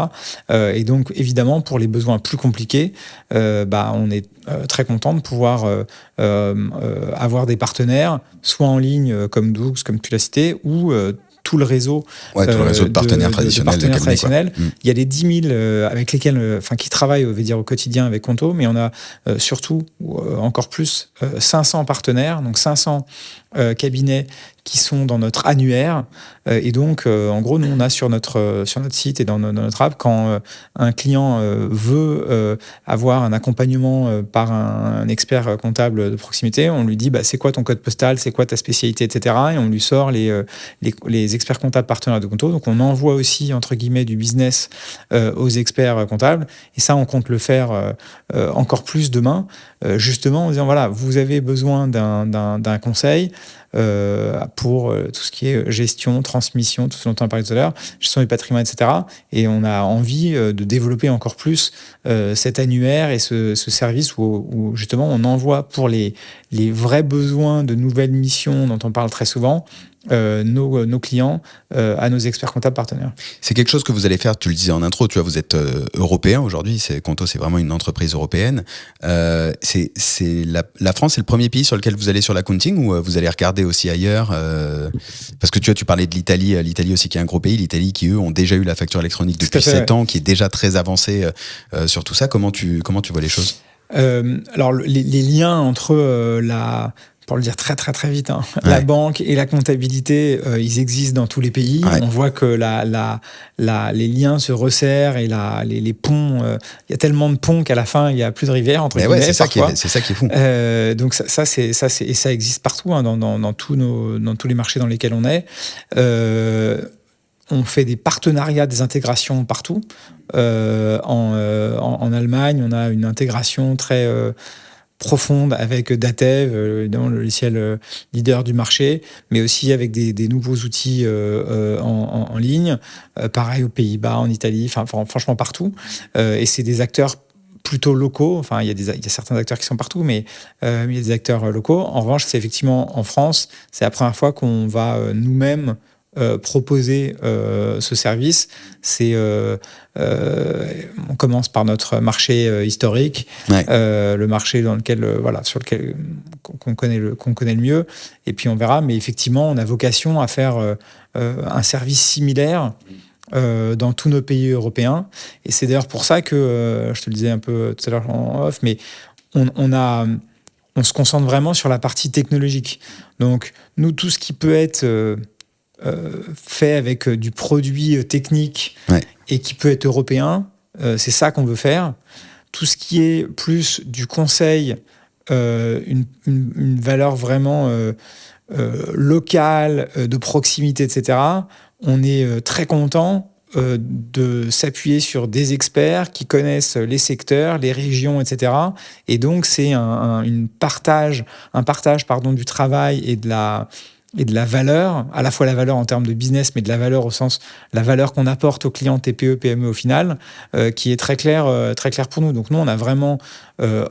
Et donc, évidemment, pour les besoins plus compliqués, on est très content de pouvoir avoir des partenaires, soit en ligne comme Doux, comme tu l'as cité, ou tout le réseau, tout le réseau de partenaires traditionnels. Il y a les 10 000 avec lesquels, qui travaillent au quotidien avec Conto, mais on a surtout, encore plus, 500 partenaires, donc 500 cabinets qui sont dans notre annuaire. Et donc, en gros, nous, on a sur notre site et dans notre app, quand un client veut avoir un accompagnement par un expert comptable de proximité, on lui dit c'est quoi ton code postal, c'est quoi ta spécialité, etc. Et on lui sort les experts comptables partenaires de Conto. Donc, on envoie aussi, entre guillemets, du business aux experts comptables. Et ça, on compte le faire encore plus demain, justement en disant, voilà, vous avez besoin d'un conseil pour tout ce qui est gestion, transmission, tout ce dont on a parlé tout à l'heure, gestion du patrimoine, etc. Et on a envie de développer encore plus cet annuaire et ce service où justement on envoie pour les vrais besoins de nouvelles missions dont on parle très souvent, nos clients à nos experts comptables partenaires. C'est quelque chose que vous allez faire, tu le disais en intro, tu vois, vous êtes européen aujourd'hui, Conto c'est vraiment une entreprise européenne. La France c'est le premier pays sur lequel vous allez sur l'accounting, ou vous allez regarder aussi ailleurs, parce que tu parlais de l'Italie aussi qui est un gros pays, l'Italie qui eux ont déjà eu la facture électronique depuis 7 ans, qui est déjà très avancée sur tout ça. Comment tu vois les choses? Alors les liens entre pour le dire très très très vite, la banque et la comptabilité, ils existent dans tous les pays. On voit que les liens se resserrent et les ponts, il y a tellement de ponts qu'à la fin il n'y a plus de rivière entre guillemets. C'est ça qui est fou. Donc et ça existe partout, dans tous les marchés dans lesquels on est. On fait des partenariats, des intégrations partout. En Allemagne, on a une intégration très profonde avec Datev, évidemment le logiciel leader du marché, mais aussi avec des nouveaux outils en ligne. Pareil aux Pays-Bas, en Italie, franchement partout. Et c'est des acteurs plutôt locaux. Enfin, il y a certains acteurs qui sont partout, mais il y a des acteurs locaux. En revanche, c'est effectivement en France, c'est la première fois qu'on va nous-mêmes proposer ce service. On commence par notre marché historique, le marché sur lequel qu'on connaît le mieux, et puis on verra. Mais effectivement, on a vocation à faire un service similaire dans tous nos pays européens. Et c'est d'ailleurs pour ça que je te le disais un peu tout à l'heure en off, mais on se concentre vraiment sur la partie technologique. Donc nous, tout ce qui peut être fait avec du produit technique et qui peut être européen, c'est ça qu'on veut faire. Tout ce qui est plus du conseil, une valeur vraiment locale, de proximité, etc., on est très content de s'appuyer sur des experts qui connaissent les secteurs, les régions, etc. Et donc c'est un partage du travail et de la valeur, à la fois la valeur en termes de business, mais de la valeur au sens, la valeur qu'on apporte aux clients TPE, PME au final, qui est très clair pour nous. Donc nous, on a vraiment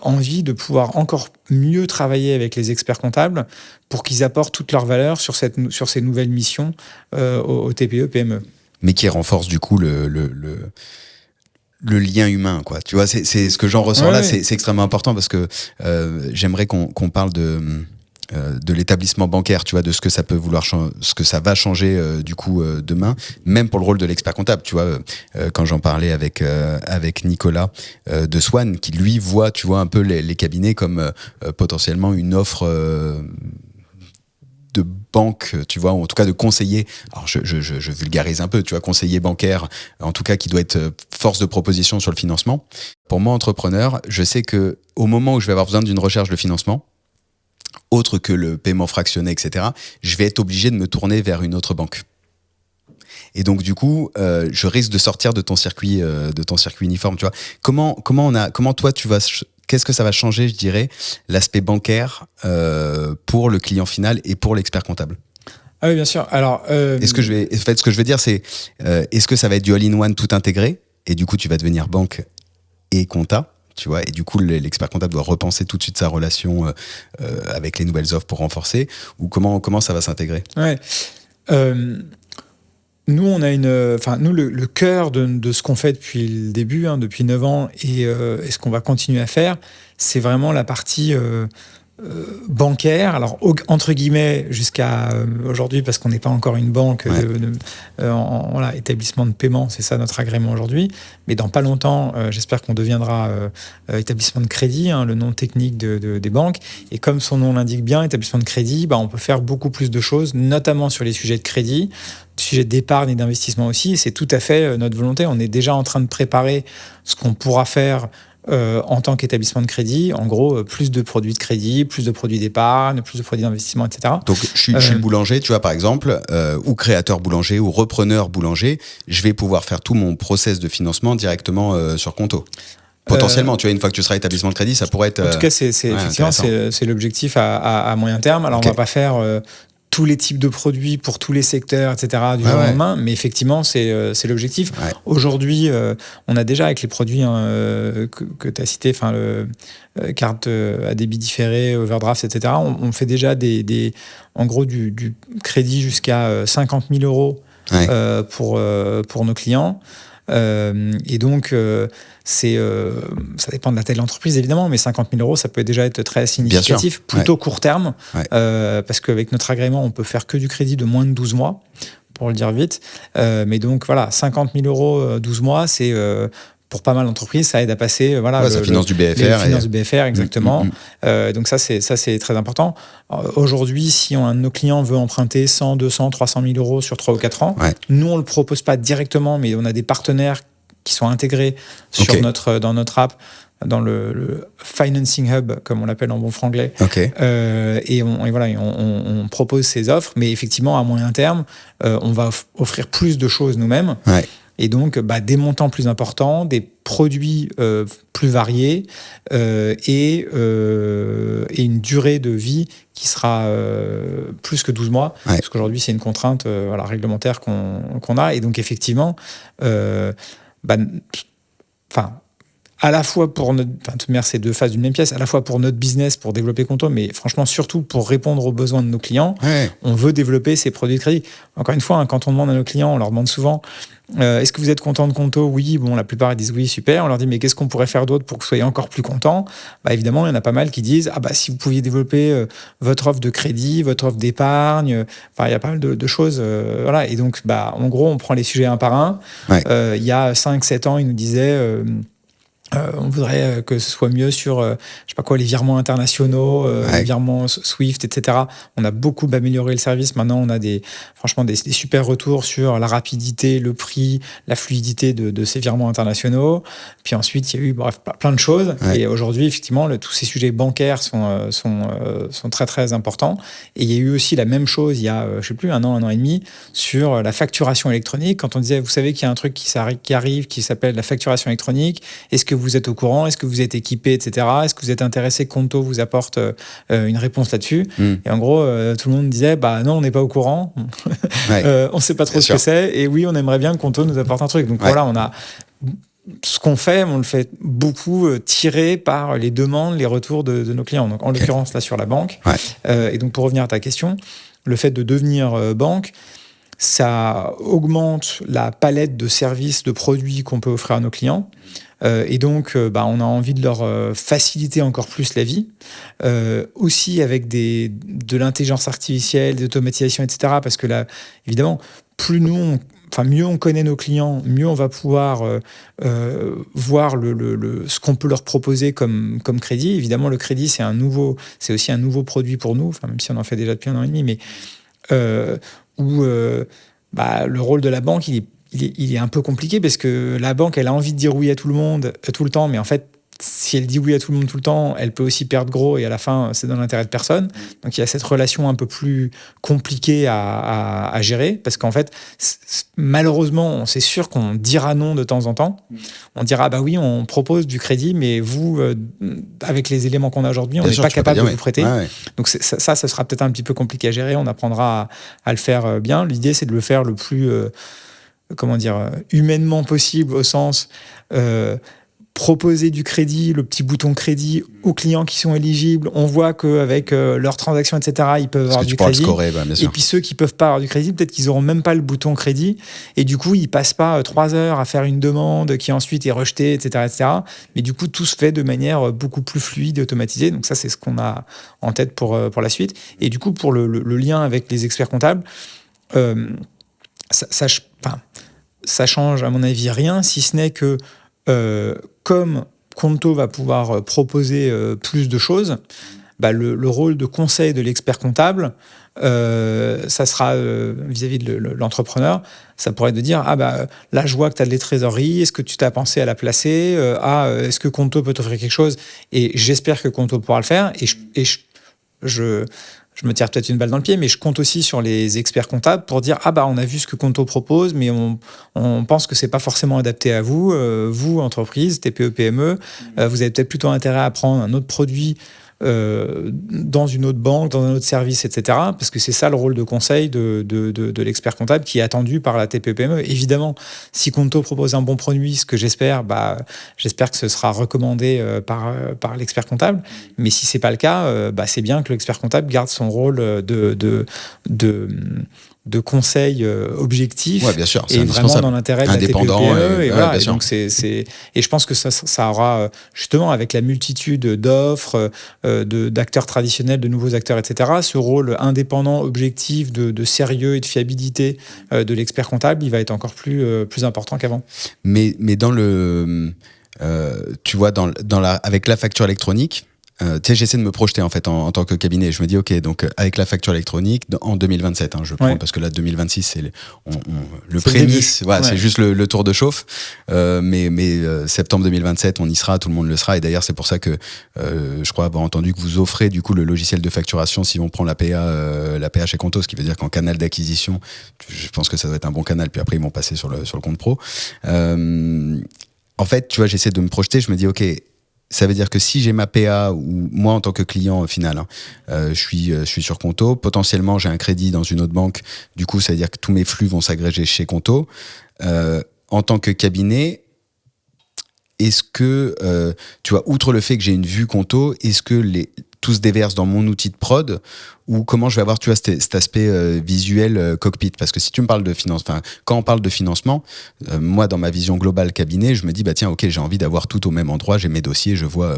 envie de pouvoir encore mieux travailler avec les experts comptables pour qu'ils apportent toute leur valeur sur ces nouvelles missions aux TPE, PME. Mais qui renforce du coup le lien humain, quoi. Tu vois, c'est ce que j'en ressens là, c'est extrêmement important, parce que j'aimerais qu'on parle de l'établissement bancaire, tu vois, de ce que ça peut ce que ça va changer du coup demain, même pour le rôle de l'expert comptable, tu vois. Quand j'en parlais avec Nicolas de Swan, qui lui voit, tu vois, un peu les cabinets comme potentiellement une offre de banque, tu vois, ou en tout cas de conseiller. Alors je vulgarise un peu, tu vois, conseiller bancaire, en tout cas qui doit être force de proposition sur le financement. Pour moi, entrepreneur, je sais que au moment où je vais avoir besoin d'une recherche de financement, autre que le paiement fractionné, etc., je vais être obligé de me tourner vers une autre banque. Et donc du coup, je risque de sortir de ton circuit uniforme, tu vois. Comment toi tu vas, qu'est-ce que ça va changer, je dirais, l'aspect bancaire pour le client final et pour l'expert comptable? Ah oui, bien sûr. Alors, ce que je veux dire, c'est est-ce que ça va être du all-in-one tout intégré, et du coup tu vas devenir banque et compta, tu vois, et du coup l'expert comptable doit repenser tout de suite sa relation avec les nouvelles offres pour renforcer, ou comment ça va s'intégrer? Ouais. Nous, on a nous, le cœur de ce qu'on fait depuis le début, hein, depuis 9 ans, et ce qu'on va continuer à faire, c'est vraiment la partie bancaire. Alors, entre guillemets, jusqu'à aujourd'hui, parce qu'on n'est pas encore une banque voilà, établissement de paiement, c'est ça notre agrément aujourd'hui. Mais dans pas longtemps, j'espère qu'on deviendra établissement de crédit, hein, le nom technique des banques. Et comme son nom l'indique bien, établissement de crédit, on peut faire beaucoup plus de choses, notamment sur les sujets de crédit, sujet d'épargne et d'investissement aussi. Et c'est tout à fait notre volonté. On est déjà en train de préparer ce qu'on pourra faire en tant qu'établissement de crédit. En gros, plus de produits de crédit, plus de produits d'épargne, plus de produits d'investissement, etc. Donc, je suis le boulanger, tu vois, par exemple, ou créateur boulanger, ou repreneur boulanger, je vais pouvoir faire tout mon process de financement directement sur Conto. Potentiellement, tu vois, une fois que tu seras établissement de crédit, ça pourrait être... En tout cas, effectivement, c'est l'objectif à moyen terme. Alors, on va pas faire tous les types de produits pour tous les secteurs, etc., du jour au lendemain, mais effectivement, c'est l'objectif. Ouais. Aujourd'hui, on a déjà, avec les produits que tu as cités, carte à débit différé, overdraft, etc., on fait déjà en gros du crédit jusqu'à 50 000 euros pour nos clients. Et donc, ça dépend de la taille de l'entreprise, évidemment, mais 50 000 euros, ça peut déjà être très significatif, plutôt court terme, parce qu'avec notre agrément, on peut faire que du crédit de moins de 12 mois, pour le dire vite. Mais donc, voilà, 50 000 euros, 12 mois, c'est... pour pas mal d'entreprises, ça aide à passer ça finance du BFR. Finance du BFR, exactement. Donc ça, c'est très important. Aujourd'hui, si un de nos clients veut emprunter 100, 200, 300 000 euros sur 3 ou 4 ans, nous, on ne le propose pas directement, mais on a des partenaires qui sont intégrés dans notre app, dans le Financing Hub, comme on l'appelle en bon franglais. Et on propose ces offres, mais effectivement, à moyen terme, on va offrir plus de choses nous-mêmes. Et donc, des montants plus importants, des produits plus variés et une durée de vie qui sera plus que 12 mois. Parce qu'aujourd'hui, c'est une contrainte réglementaire qu'on a. Et donc, effectivement, à la fois pour notre... toute manière, c'est deux faces d'une même pièce, à la fois pour notre business, pour développer Conto, mais franchement, surtout pour répondre aux besoins de nos clients, on veut développer ces produits de crédit. Encore une fois, quand on demande à nos clients, on leur demande souvent est-ce que vous êtes content de Conto? Oui, la plupart ils disent oui, super. On leur dit mais qu'est-ce qu'on pourrait faire d'autre pour que vous soyez encore plus content? Évidemment, il y en a pas mal qui disent si vous pouviez développer votre offre de crédit, votre offre d'épargne, il y a pas mal de choses. Et donc, en gros, on prend les sujets un par un. Il y a 5-7 ans, ils nous disaient on voudrait que ce soit mieux sur les virements internationaux, les virements Swift, etc. On a beaucoup amélioré le service. Maintenant, on a des super retours sur la rapidité, le prix, la fluidité de ces virements internationaux. Puis ensuite, il y a eu plein de choses. Et aujourd'hui, effectivement, tous ces sujets bancaires sont très, très importants. Et il y a eu aussi la même chose il y a, un an et demi, sur la facturation électronique. Quand on disait, vous savez qu'il y a un truc qui arrive, qui s'appelle la facturation électronique. Est-ce que vous êtes au courant? Est-ce que vous êtes équipé, etc. Est-ce que vous êtes intéressé? Conto vous apporte une réponse là-dessus. Et en gros, tout le monde disait, non, on n'est pas au courant. On ne sait pas trop ce que c'est. Et oui, on aimerait bien que Conto nous apporte un truc. Donc voilà, on a... Ce qu'on fait, on le fait beaucoup tiré par les demandes, les retours de nos clients. Donc en l'occurrence, là, sur la banque. Et donc, pour revenir à ta question, le fait de devenir banque, ça augmente la palette de services, de produits qu'on peut offrir à nos clients. Et donc, on a envie de leur faciliter encore plus la vie. Aussi avec de l'intelligence artificielle, des automatisations, etc. Parce que là, évidemment, mieux on connaît nos clients, mieux on va pouvoir voir ce qu'on peut leur proposer comme crédit. Évidemment, le crédit, c'est aussi un nouveau produit pour nous, même si on en fait déjà depuis 1 an et demi, mais le rôle de la banque, il est un peu compliqué parce que la banque, elle a envie de dire oui à tout le monde tout le temps, mais en fait, si elle dit oui à tout le monde tout le temps, elle peut aussi perdre gros et à la fin, c'est dans l'intérêt de personne. Donc, il y a cette relation un peu plus compliquée à gérer parce qu'en fait, malheureusement, c'est sûr qu'on dira non de temps en temps. On dira, oui, on propose du crédit, mais vous, avec les éléments qu'on a aujourd'hui, on n'est pas capable de vous prêter. Donc, ça sera peut-être un petit peu compliqué à gérer. On apprendra à le faire bien. L'idée, c'est de le faire le plus, humainement possible au sens... proposer du crédit, le petit bouton crédit aux clients qui sont éligibles. On voit qu'avec leurs transactions, etc., ils peuvent avoir du crédit. Scorer, bien sûr. Et puis ceux qui ne peuvent pas avoir du crédit, peut-être qu'ils n'auront même pas le bouton crédit. Et du coup, ils ne passent pas 3 heures à faire une demande qui ensuite est rejetée, etc., etc. Mais du coup, tout se fait de manière beaucoup plus fluide et automatisée. Donc ça, c'est ce qu'on a en tête pour la suite. Et du coup, pour le lien avec les experts comptables, ça change, à mon avis, rien, si ce n'est que comme Conto va pouvoir proposer plus de choses, le rôle de conseil de l'expert comptable, ça sera vis-à-vis de l'entrepreneur, ça pourrait être de dire là je vois que tu as de la trésorerie, est-ce que tu t'as pensé à la placer, est-ce que Conto peut t'offrir quelque chose, et j'espère que Conto pourra le faire, et je me tire peut-être une balle dans le pied, mais je compte aussi sur les experts comptables pour dire on a vu ce que Conto propose, mais on pense que c'est pas forcément adapté à vous, vous entreprise, TPE, PME, vous avez peut-être plutôt intérêt à prendre un autre produit dans une autre banque, dans un autre service, etc. Parce que c'est ça le rôle de conseil de l'expert comptable qui est attendu par la TPE-PME. Évidemment, si Conto propose un bon produit, ce que j'espère, j'espère que ce sera recommandé par l'expert comptable. Mais si c'est pas le cas, c'est bien que l'expert comptable garde son rôle de conseil objectif, bien sûr, et vraiment dans l'intérêt de la TPE-PME. Et donc et je pense que ça aura, justement, avec la multitude d'offres, d'acteurs traditionnels, de nouveaux acteurs, etc., ce rôle indépendant, objectif, de sérieux et de fiabilité de l'expert comptable, il va être encore plus important qu'avant. Mais dans le... tu vois, avec la facture électronique, j'essaie de me projeter en fait en tant que cabinet. Je me dis ok, donc avec la facture électronique en 2027, je prends parce que là 2026 c'est le prémisse, c'est juste le tour de chauffe. Mais septembre 2027 on y sera, tout le monde le sera. Et d'ailleurs c'est pour ça que je crois avoir entendu que vous offrez du coup le logiciel de facturation si on prend la PA chez Conto, ce qui veut dire qu'en canal d'acquisition, je pense que ça doit être un bon canal. Puis après ils vont passer sur le compte pro. En fait, tu vois, j'essaie de me projeter. Je me dis ok. Ça veut dire que si j'ai ma PA ou moi en tant que client au final, je suis sur Conto, potentiellement j'ai un crédit dans une autre banque, du coup ça veut dire que tous mes flux vont s'agréger chez Conto. En tant que cabinet, est-ce que, tu vois, outre le fait que j'ai une vue Conto, est-ce que tout se déverse dans mon outil de prod, ou comment je vais avoir, tu vois, cet aspect visuel cockpit? Parce que si tu me parles de quand on parle de financement, moi, dans ma vision globale cabinet, je me dis, tiens, ok, j'ai envie d'avoir tout au même endroit, j'ai mes dossiers, je vois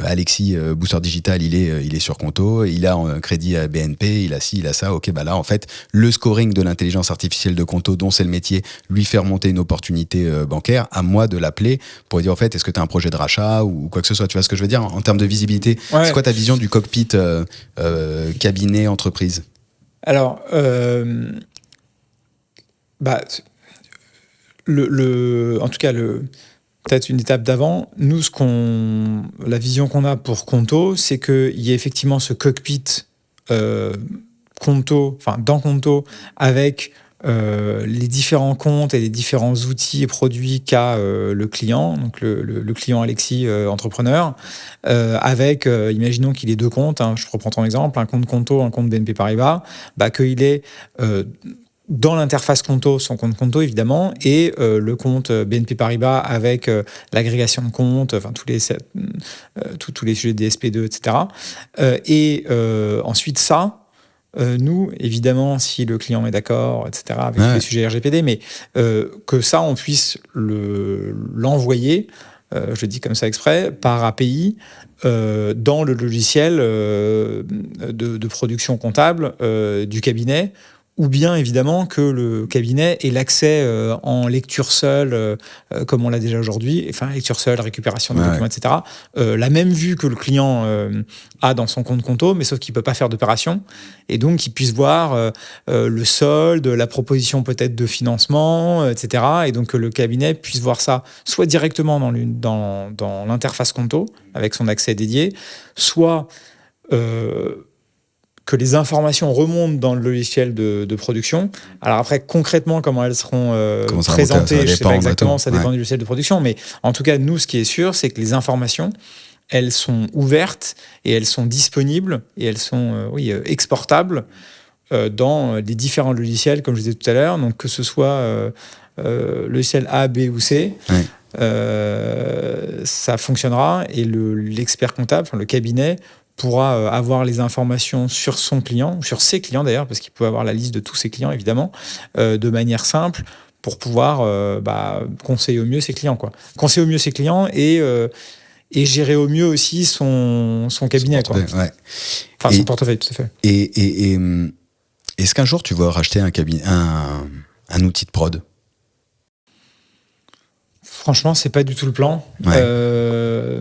Alexis, Booster Digital, il est sur Conto, il a un crédit à BNP, il a ci, il a ça, ok, là, en fait, le scoring de l'intelligence artificielle de Conto, dont c'est le métier, lui faire monter une opportunité bancaire, à moi de l'appeler pour lui dire, en fait, est-ce que tu as un projet de rachat ou quoi que ce soit, tu vois ce que je veux dire, en termes de visibilité? C'est quoi ta vision du cockpit cabinet entreprise? Alors, en tout cas, peut-être une étape d'avant, nous, la vision qu'on a pour Conto, c'est qu'il y ait effectivement ce cockpit Conto, dans Conto, avec les différents comptes et les différents outils et produits qu'a le client, donc le client Alexis entrepreneur, avec, imaginons qu'il ait 2 comptes, je reprends ton exemple, un compte Conto, un compte BNP Paribas, qu'il ait dans l'interface Conto son compte Conto évidemment, et le compte BNP Paribas avec l'agrégation de comptes, tous les sujets DSP2, etc. Et ensuite nous, évidemment, si le client est d'accord, etc., avec tous les sujets RGPD, mais que ça, on puisse l'envoyer, je le dis comme ça exprès, par API, dans le logiciel de production comptable du cabinet, ou bien évidemment que le cabinet ait l'accès en lecture seule, comme on l'a déjà aujourd'hui, lecture seule, récupération de documents, etc. La même vue que le client a dans son compte Conto, mais sauf qu'il ne peut pas faire d'opération, et donc qu'il puisse voir le solde, la proposition peut-être de financement, etc. Et donc que le cabinet puisse voir ça soit directement dans l'interface Conto, avec son accès dédié, soit que les informations remontent dans le logiciel de production. Alors après, concrètement, comment elles seront présentées, je ne sais pas exactement, ça dépend du logiciel de production, mais en tout cas, nous, ce qui est sûr, c'est que les informations, elles sont ouvertes et elles sont disponibles et elles sont exportables dans les différents logiciels, comme je disais tout à l'heure, donc que ce soit logiciel A, B ou C. ça fonctionnera et l'expert comptable, le cabinet, pourra avoir les informations sur son client, ou sur ses clients d'ailleurs, parce qu'il peut avoir la liste de tous ses clients évidemment, de manière simple pour pouvoir conseiller au mieux ses clients, quoi. Conseiller au mieux ses clients et gérer au mieux aussi son cabinet, quoi. Ouais. Enfin, son portefeuille, tout à fait. Et est-ce qu'un jour tu vas racheter un cabinet, un outil de prod? Franchement, c'est pas du tout le plan. Ouais.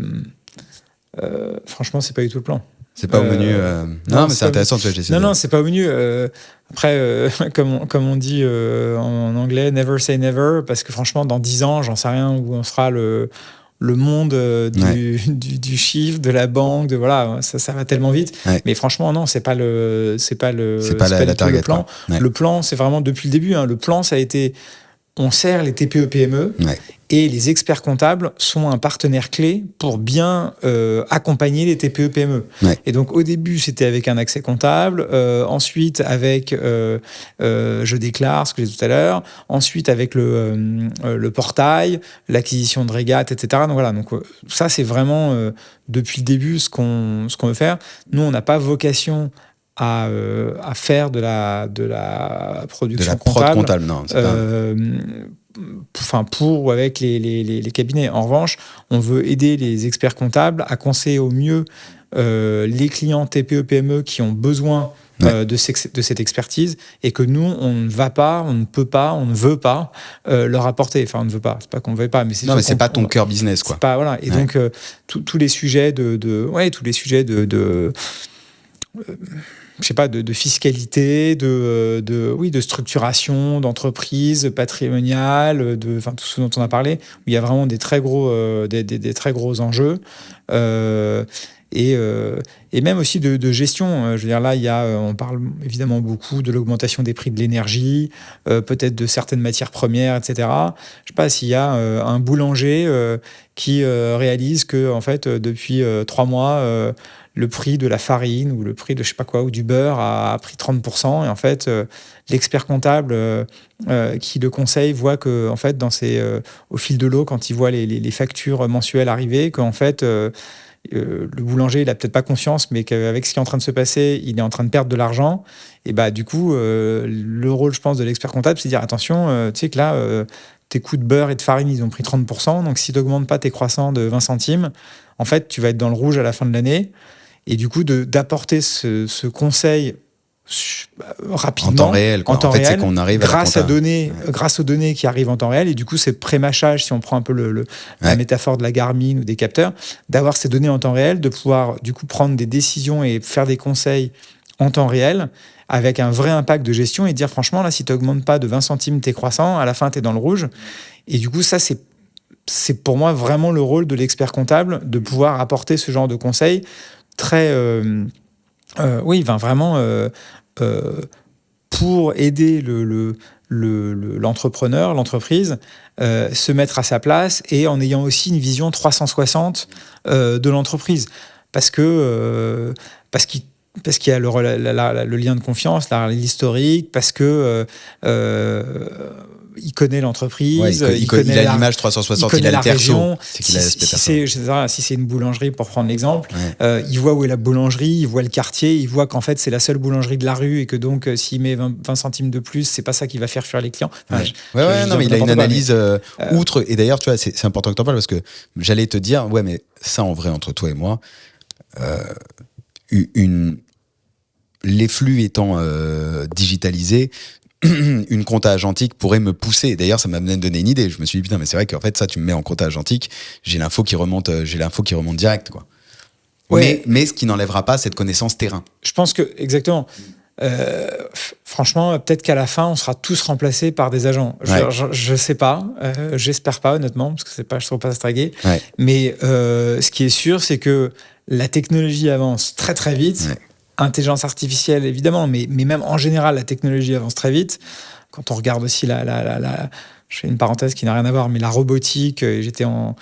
Franchement, c'est pas du tout le plan. C'est pas au menu. Non, mais c'est intéressant. Non, c'est pas au menu. Après, comme on dit en anglais, never say never, parce que franchement, dans 10 ans, j'en sais rien où on sera le monde du chiffre, de la banque, voilà, ça va tellement vite. Ouais. Mais franchement, non, c'est pas la target, plan. Ouais. Le plan, c'est vraiment depuis le début. Le plan, ça a été, on sert les TPE-PME. Ouais. Et les experts comptables sont un partenaire clé pour bien accompagner les TPE-PME. Ouais. Et donc, au début, c'était avec un accès comptable. Ensuite, avec je déclare, ce que j'ai dit tout à l'heure. Ensuite, avec le portail, l'acquisition de régates, etc. Donc, voilà. Donc, ça, c'est vraiment, depuis le début, ce qu'on veut faire. Nous, on n'a pas vocation à faire de la production comptable. Non, enfin, pour ou avec les cabinets. En revanche, on veut aider les experts comptables à conseiller au mieux les clients TPE-PME qui ont besoin de cette expertise et que nous, on ne va pas, on ne peut pas, on ne veut pas leur apporter. Enfin, on ne veut pas. C'est pas qu'on ne veut pas, mais c'est pas ton cœur business, quoi. C'est pas, voilà. Et donc, tous les sujets tous les sujets je sais pas, de fiscalité, de structuration d'entreprise patrimoniale, enfin tout ce dont on a parlé, où il y a vraiment des très gros enjeux. Et même aussi de gestion. Je veux dire, là, on parle évidemment beaucoup de l'augmentation des prix de l'énergie, peut-être de certaines matières premières, etc. Je ne sais pas s'il y a un boulanger qui réalise que, en fait, depuis 3 mois, le prix de la farine ou le prix de je sais pas quoi ou du beurre a pris 30%. Et en fait, l'expert comptable qui le conseille voit que, en fait, au fil de l'eau, quand il voit les factures mensuelles arriver, qu'en fait, le boulanger, il a peut-être pas conscience, mais qu'avec ce qui est en train de se passer, il est en train de perdre de l'argent. Et du coup, le rôle, je pense, de l'expert comptable, c'est de dire attention, tu sais que là, tes coûts de beurre et de farine, ils ont pris 30%. Donc, si tu n'augmentes pas tes croissants de 20 centimes, en fait, tu vas être dans le rouge à la fin de l'année. Et du coup, d'apporter ce conseil rapidement, en temps réel, c'est qu'on arrive grâce aux données qui arrivent en temps réel. Et du coup, c'est pré-mâchage, si on prend un peu la métaphore de la Garmin ou des capteurs, d'avoir ces données en temps réel, de pouvoir du coup prendre des décisions et faire des conseils en temps réel avec un vrai impact de gestion et dire franchement, là, si tu n'augmentes pas de 20 centimes tes croissants, à la fin, tu es dans le rouge. Et du coup, ça, c'est pour moi vraiment le rôle de l'expert comptable, de pouvoir apporter ce genre de conseils très vraiment pour aider l'entrepreneur, l'entreprise, se mettre à sa place et en ayant aussi une vision 360 de l'entreprise. Parce qu'il y a le lien de confiance, l'historique, parce que il connaît l'entreprise, il a l'image 360, il a le perso. Si c'est une boulangerie, pour prendre l'exemple, il voit où est la boulangerie, il voit le quartier, il voit qu'en fait c'est la seule boulangerie de la rue et que donc s'il met 20 centimes de plus, c'est pas ça qui va faire fuir les clients. Mais il a une analyse outre. Et d'ailleurs, tu vois, c'est important que tu en parles parce que j'allais te dire, mais ça en vrai, entre toi et moi, les flux étant digitalisés, une compta agentique pourrait me pousser. D'ailleurs, ça m'a donné une idée. Je me suis dit, putain, mais c'est vrai qu'en fait, ça, tu me mets en compta agentique, j'ai l'info qui remonte direct, quoi. Ouais. Mais ce qui n'enlèvera pas cette connaissance terrain. Je pense que, exactement. Franchement, peut-être qu'à la fin, on sera tous remplacés par des agents. Je sais pas. J'espère pas, honnêtement, parce que je ne trouve pas straguer. Ouais. Mais ce qui est sûr, c'est que la technologie avance très, très vite. Ouais. Intelligence artificielle, évidemment, mais même en général, la technologie avance très vite. Quand on regarde aussi je fais une parenthèse qui n'a rien à voir, mais la robotique, j'étais en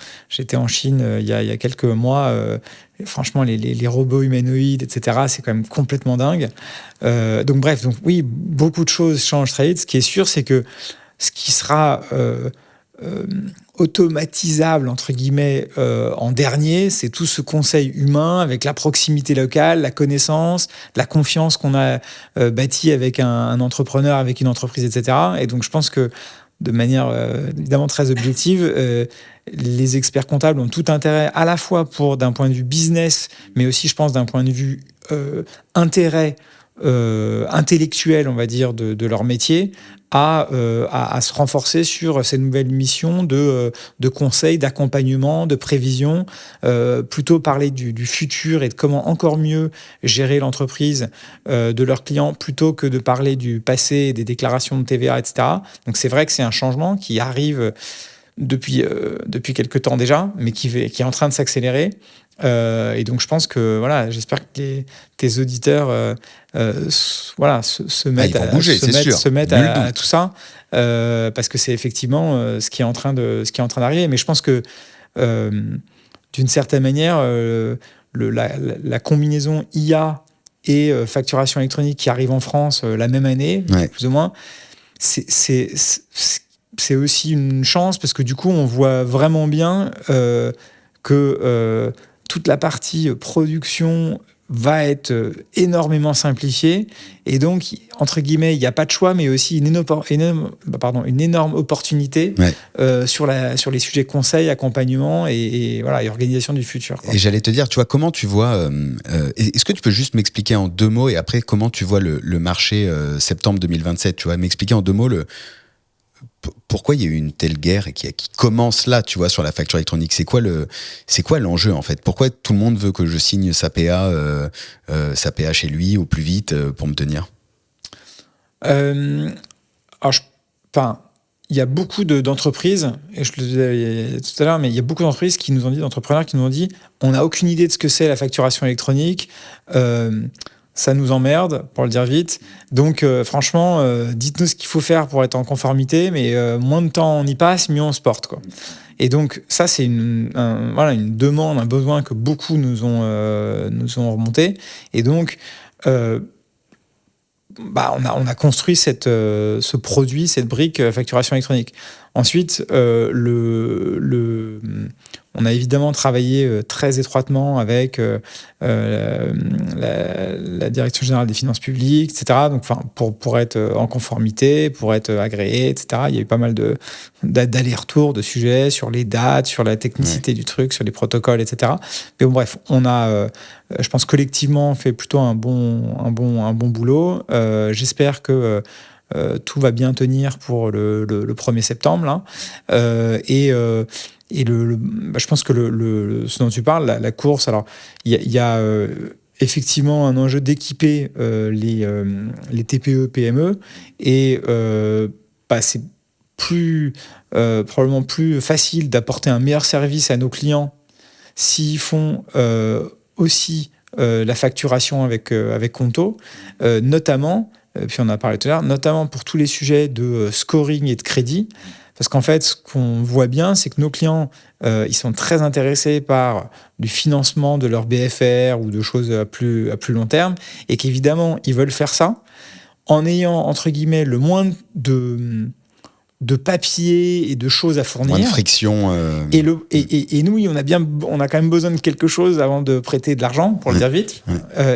Chine il y a quelques mois, franchement, les robots humanoïdes, etc., c'est quand même complètement dingue. Donc oui, beaucoup de choses changent très vite. Ce qui est sûr, c'est que ce qui sera automatisable entre guillemets en dernier, c'est tout ce conseil humain avec la proximité locale, la connaissance, la confiance qu'on a bâtie avec un entrepreneur, avec une entreprise, etc. Et donc je pense que de manière évidemment très objective, les experts comptables ont tout intérêt à la fois d'un point de vue business, mais aussi je pense d'un point de vue intérêt intellectuel, on va dire, de leur métier, à se renforcer sur ces nouvelles missions de conseil, d'accompagnement, de prévision, plutôt parler du futur et de comment encore mieux gérer l'entreprise de leurs clients, plutôt que de parler du passé, des déclarations de TVA, etc. Donc c'est vrai que c'est un changement qui arrive depuis quelques temps déjà, mais qui est en train de s'accélérer. Et donc je pense que voilà, j'espère que tes auditeurs se mettent à tout ça, parce que c'est effectivement ce qui est en train d'arriver. Mais je pense que d'une certaine manière, la combinaison IA et facturation électronique qui arrive en France la même année, plus ou moins, c'est aussi une chance, parce que du coup on voit vraiment bien que toute la partie production va être énormément simplifiée, et donc entre guillemets il n'y a pas de choix, mais aussi une énorme opportunité sur les sujets conseil, accompagnement et organisation du futur, quoi. Et j'allais te dire, tu vois, comment tu vois est-ce que tu peux juste m'expliquer en 2 mots, et après comment tu vois le marché septembre 2027, tu vois, m'expliquer en 2 mots pourquoi il y a eu une telle guerre qui commence là, tu vois, sur la facture électronique. C'est quoi l'enjeu, en fait? Pourquoi tout le monde veut que je signe sa PA chez lui au plus vite pour me tenir? Il y a beaucoup d'entreprises, et je le disais tout à l'heure, mais il y a beaucoup d'entreprises d'entrepreneurs qui nous ont dit, on n'a aucune idée de ce que c'est la facturation électronique, ça nous emmerde, pour le dire vite. Donc, franchement, dites-nous ce qu'il faut faire pour être en conformité, mais moins de temps on y passe, mieux on se porte, quoi. Et donc, ça, c'est une demande, un besoin que beaucoup nous ont remonté. Et donc, on a construit ce produit, cette brique facturation électronique. Ensuite, on a évidemment travaillé très étroitement avec la Direction générale des finances publiques, etc. Donc, pour être en conformité, pour être agréé, etc. Il y a eu pas mal d'allers-retours de sujets sur les dates, sur la technicité du truc, sur les protocoles, etc. Mais bon, bref, on a, je pense collectivement, fait plutôt un bon boulot. J'espère que tout va bien tenir pour le 1er septembre, là. Je pense que ce dont tu parles, la course, alors il y a effectivement un enjeu d'équiper les TPE, PME, et c'est probablement plus facile d'apporter un meilleur service à nos clients s'ils font aussi la facturation avec Conto, notamment, puis on en a parlé tout à l'heure, notamment pour tous les sujets de scoring et de crédit. Parce qu'en fait, ce qu'on voit bien, c'est que nos clients, ils sont très intéressés par du financement de leur BFR ou de choses à plus long terme, et qu'évidemment, ils veulent faire ça en ayant, entre guillemets, le moins de papier et de choses à fournir. Moins de friction. Et nous, on a quand même besoin de quelque chose avant de prêter de l'argent, pour le dire vite.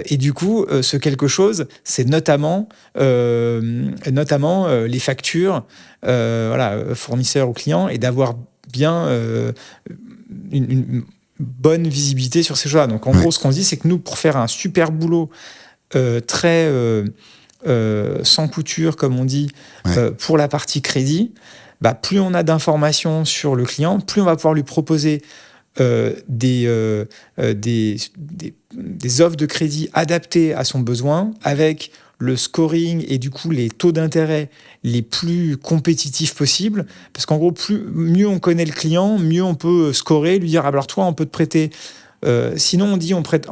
Et du coup, ce quelque chose, c'est notamment les factures, fournisseurs aux clients, et d'avoir bien une bonne visibilité sur ces choses-là. Donc en gros, ce qu'on se dit, c'est que nous, pour faire un super boulot très sans couture, comme on dit, pour la partie crédit, plus on a d'informations sur le client, plus on va pouvoir lui proposer des offres de crédit adaptées à son besoin, avec le scoring et du coup les taux d'intérêt les plus compétitifs possibles. Parce qu'en gros, mieux on connaît le client, mieux on peut scorer, lui dire, alors toi, on peut te prêter... sinon, on prête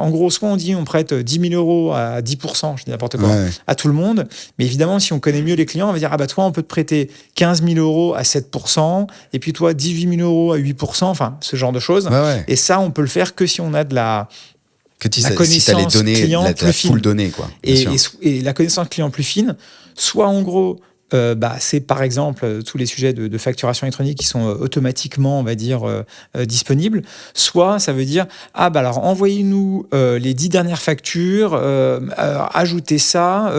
10 000 euros à 10%, je dis n'importe quoi, à tout le monde. Mais évidemment, si on connaît mieux les clients, on va dire, toi, on peut te prêter 15 000 euros à 7%, et puis toi, 18 000 euros à 8%, enfin, ce genre de choses. Et ça, on peut le faire que si on a de la connaissance client plus fine. Full donnée, quoi. Et la connaissance client plus fine, soit en gros, c'est par exemple tous les sujets de facturation électronique qui sont automatiquement, on va dire, disponibles. Soit ça veut dire, alors envoyez-nous les 10 dernières factures, ajoutez ça.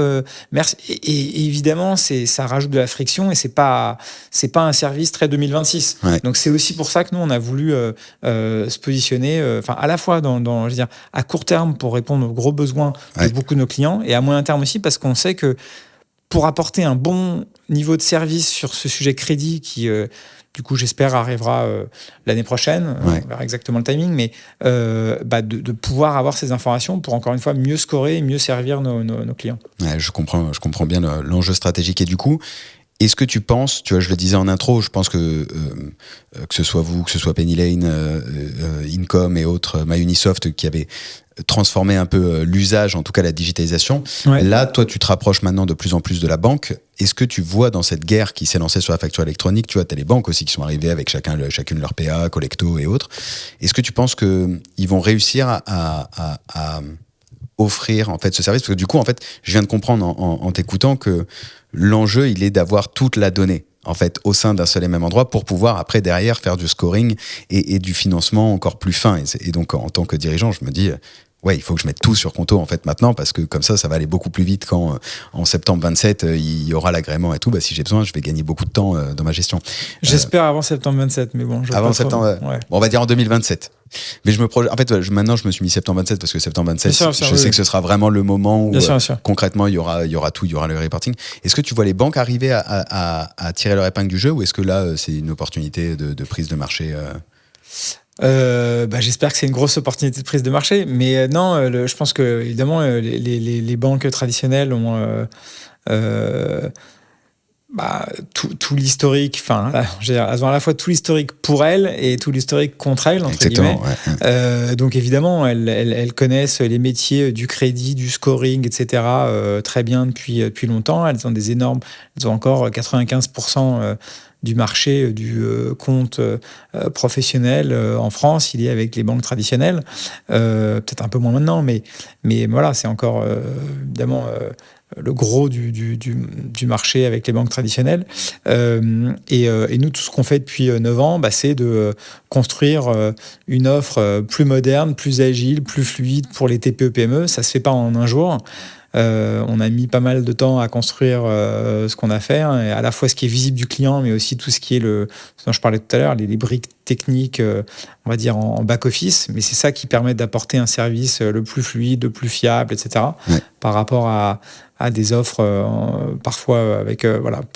Merci. Et évidemment, ça rajoute de la friction et c'est pas un service très 2026. Ouais. Donc c'est aussi pour ça que nous on a voulu se positionner, à la fois dans je veux dire, à court terme pour répondre aux gros besoins de beaucoup de nos clients et à moyen terme aussi parce qu'on sait que pour apporter un bon niveau de service sur ce sujet crédit qui, du coup, j'espère arrivera l'année prochaine, on verra exactement le timing, mais de pouvoir avoir ces informations pour, encore une fois, mieux scorer et mieux servir nos clients. Ouais, je comprends bien l'enjeu stratégique. Et du coup, est-ce que tu penses, tu vois, je le disais en intro, je pense que ce soit vous, que ce soit Penny Lane, Income et autres, MyUnisoft, qui avaient transformé un peu l'usage, en tout cas la digitalisation. Ouais. Là, toi, tu te rapproches maintenant de plus en plus de la banque. Est-ce que tu vois dans cette guerre qui s'est lancée sur la facture électronique, tu vois, t'as les banques aussi qui sont arrivées avec chacune leur PA, Collecto et autres. Est-ce que tu penses qu'ils vont réussir à offrir en fait ce service? Parce que du coup, en fait, je viens de comprendre en t'écoutant que l'enjeu, il est d'avoir toute la donnée en fait au sein d'un seul et même endroit pour pouvoir après derrière faire du scoring et du financement encore plus fin. Et donc en tant que dirigeant, je me dis ouais, il faut que je mette tout sur Conto en fait maintenant parce que comme ça va aller beaucoup plus vite quand en septembre 27 il y aura l'agrément et tout. Si j'ai besoin, je vais gagner beaucoup de temps dans ma gestion. J'espère avant septembre 27, mais bon. Avant septembre, ouais. Bon, on va dire en 2027. Mais maintenant je me suis mis septembre 27 parce que septembre 27, je sais que ce sera vraiment le moment où concrètement il y aura tout, il y aura le reporting. Est-ce que tu vois les banques arriver à tirer leur épingle du jeu ou est-ce que là c'est une opportunité de prise de marché j'espère que c'est une grosse opportunité de prise de marché, mais non, je pense que évidemment les banques traditionnelles ont tout l'historique, elles ont à la fois tout l'historique pour elles et tout l'historique contre elles, entre guillemets. Ouais. Donc évidemment, elles connaissent les métiers du crédit, du scoring, etc. Très bien depuis longtemps. Elles ont encore 95% du marché du compte professionnel en France, il est avec les banques traditionnelles. Peut-être un peu moins maintenant, mais voilà, c'est encore évidemment le gros du marché avec les banques traditionnelles. Et nous, tout ce qu'on fait depuis 9 ans, c'est de construire une offre plus moderne, plus agile, plus fluide pour les TPE-PME. Ça ne se fait pas en un jour. On a mis pas mal de temps à construire ce qu'on a fait, et à la fois ce qui est visible du client, mais aussi tout ce qui est ce dont je parlais tout à l'heure, les briques techniques, on va dire en back-office. Mais c'est ça qui permet d'apporter un service le plus fluide, le plus fiable, etc. Ouais. Par rapport à des offres parfois avec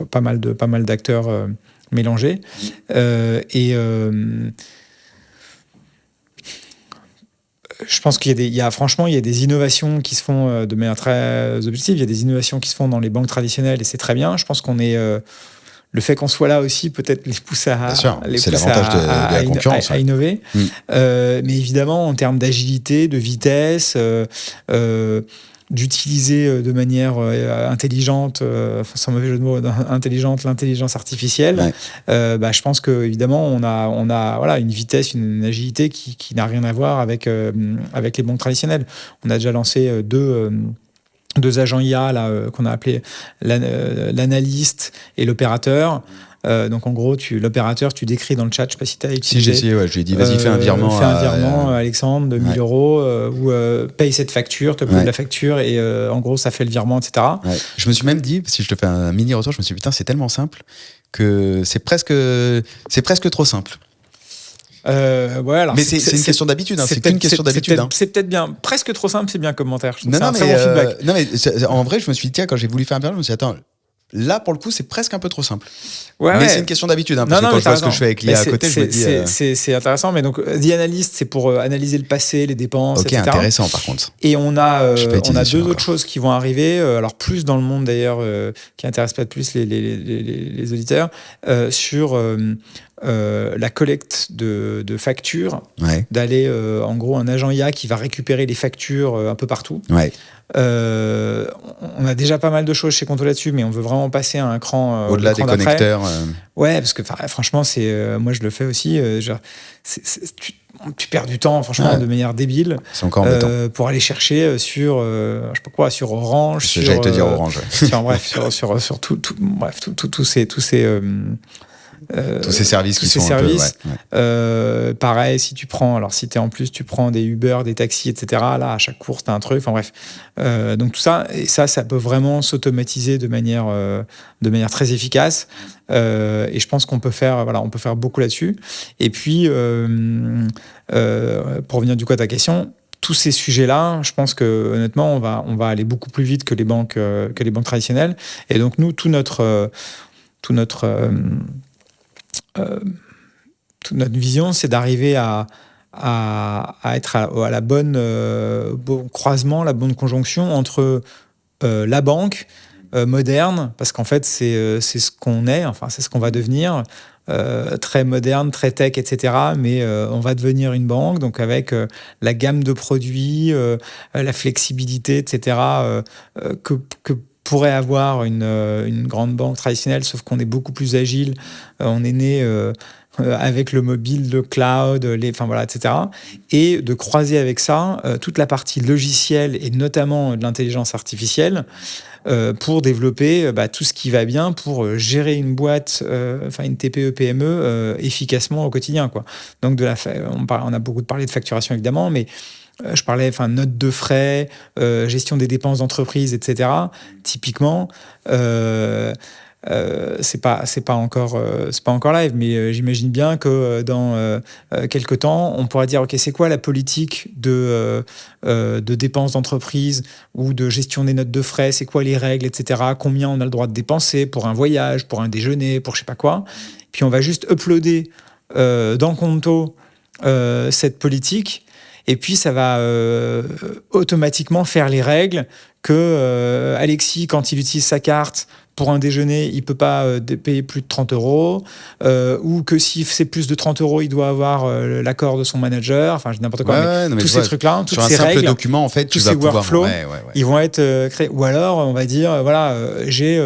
pas mal d'acteurs mélangés. Je pense qu'il y a des innovations qui se font de manière très objective. Il y a des innovations qui se font dans les banques traditionnelles et c'est très bien. Je pense qu'on est le fait qu'on soit là aussi peut-être les pousse à la concurrence, à innover. Mais évidemment en termes d'agilité, de vitesse, d'utiliser de manière intelligente, sans mauvais jeu de mots, intelligente, l'intelligence artificielle. Ouais. Je pense que évidemment on a une vitesse, une agilité qui n'a rien à voir avec les banques traditionnelles. On a déjà lancé deux agents IA là qu'on a appelé l'analyste et l'opérateur. Donc en gros, l'opérateur, tu décris dans le chat, je ne sais pas si tu as utilisé. Si j'ai essayé, je lui ai dit vas-y fais un virement. Fais un virement, Alexandre, de 1 000 euros, ou paye cette facture, te paye la facture, et en gros, ça fait le virement, etc. Ouais. Je me suis même dit, si je te fais un mini retour, je me suis dit putain, c'est tellement simple que c'est presque trop simple. Alors mais c'est une question d'habitude, c'est qu'une question d'habitude. C'est peut-être bien, presque trop simple, c'est bien commentaire. C'est un très bon feedback. Non, mais en vrai, je me suis dit, tiens, quand j'ai voulu faire un virement, je me suis dit, attends, là, pour le coup, c'est presque un peu trop simple. Mais c'est une question d'habitude, parce que quand je vois ce que je fais avec l'IA à côté, je me dis... C'est intéressant, mais donc, The Analyst, c'est pour analyser le passé, les dépenses, etc. Ok, intéressant, par contre. Et on a deux autres choses qui vont arriver, alors plus dans le monde, d'ailleurs, qui intéressent peut-être plus les auditeurs, sur la collecte de factures, Ouais. d'aller en gros un agent IA qui va récupérer les factures un peu partout. Ouais. On a déjà pas mal de choses chez Conto là-dessus, mais on veut vraiment passer à un cran Au-delà des d'après. connecteurs. Ouais, parce que franchement, moi je le fais aussi. Tu perds du temps, franchement, de manière débile. C'est encore embêtant. Pour aller chercher sur, je sais pas quoi, sur Orange. J'allais te dire Orange. Ouais. sur tous ces tous ces services qui sont services. un peu, pareil, si tu prends des Uber, des taxis, etc. Là, à chaque course, t'as un truc. Enfin bref. Donc tout ça, et ça peut vraiment s'automatiser de manière très efficace. Et je pense qu'on peut faire beaucoup là-dessus. Et puis, pour revenir du coup à ta question, tous ces sujets-là, je pense que honnêtement, on va aller beaucoup plus vite que les banques traditionnelles. Et donc nous, toute notre vision, c'est d'arriver à être à la bonne bon croisement, la bonne conjonction entre la banque moderne, parce qu'en fait c'est ce qu'on est, enfin c'est ce qu'on va devenir, très moderne, très tech, etc. Mais on va devenir une banque, donc avec la gamme de produits, la flexibilité, etc. Que pourrait avoir une grande banque traditionnelle, sauf qu'on est beaucoup plus agile. On est né avec le mobile, le cloud, etc. Et de croiser avec ça toute la partie logicielle et notamment de l'intelligence artificielle pour développer tout ce qui va bien pour gérer une boîte, une TPE, PME efficacement au quotidien, quoi. Donc on a beaucoup parlé de facturation évidemment, mais je parlais notes de frais, gestion des dépenses d'entreprise, etc. Typiquement, c'est pas encore live, mais j'imagine bien que dans quelques temps, on pourra dire ok, c'est quoi la politique de dépenses d'entreprise ou de gestion des notes de frais, c'est quoi les règles, etc. Combien on a le droit de dépenser pour un voyage, pour un déjeuner, pour je sais pas quoi. Puis on va juste uploader dans Conto cette politique. Et puis, ça va automatiquement faire les règles que Alexis, quand il utilise sa carte pour un déjeuner, il ne peut pas payer plus de 30 €, ou que si c'est plus de 30 €, il doit avoir l'accord de son manager, enfin, n'importe quoi. Mais tous ces trucs-là, toutes ces règles, sur un simple document, en fait, tous ces workflows, ils vont être créés. Ou alors, on va dire, j'ai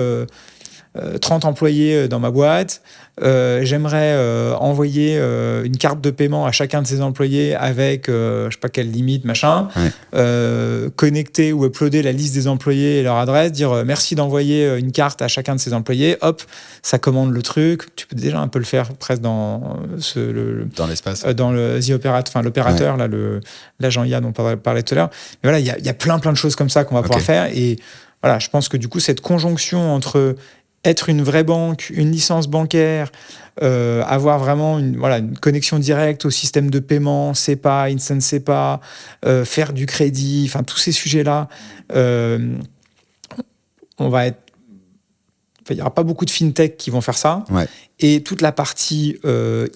30 employés dans ma boîte. J'aimerais envoyer une carte de paiement à chacun de ces employés avec je sais pas quelle limite, machin. Connecter ou uploader la liste des employés et leur adresse, dire merci d'envoyer une carte à chacun de ces employés. Hop, ça commande le truc. Tu peux déjà un peu le faire presque dans l'espace, dans l'opérateur, là, l'agent IA dont on parlait tout à l'heure. Mais voilà, il y a plein de choses comme ça qu'on va pouvoir faire. Et voilà, je pense que du coup, cette conjonction entre être une vraie banque, une licence bancaire, avoir vraiment une connexion directe au système de paiement, SEPA, Instant SEPA, faire du crédit, enfin tous ces sujets-là, il n'y aura pas beaucoup de fintech qui vont faire ça. Ouais. Et toute la partie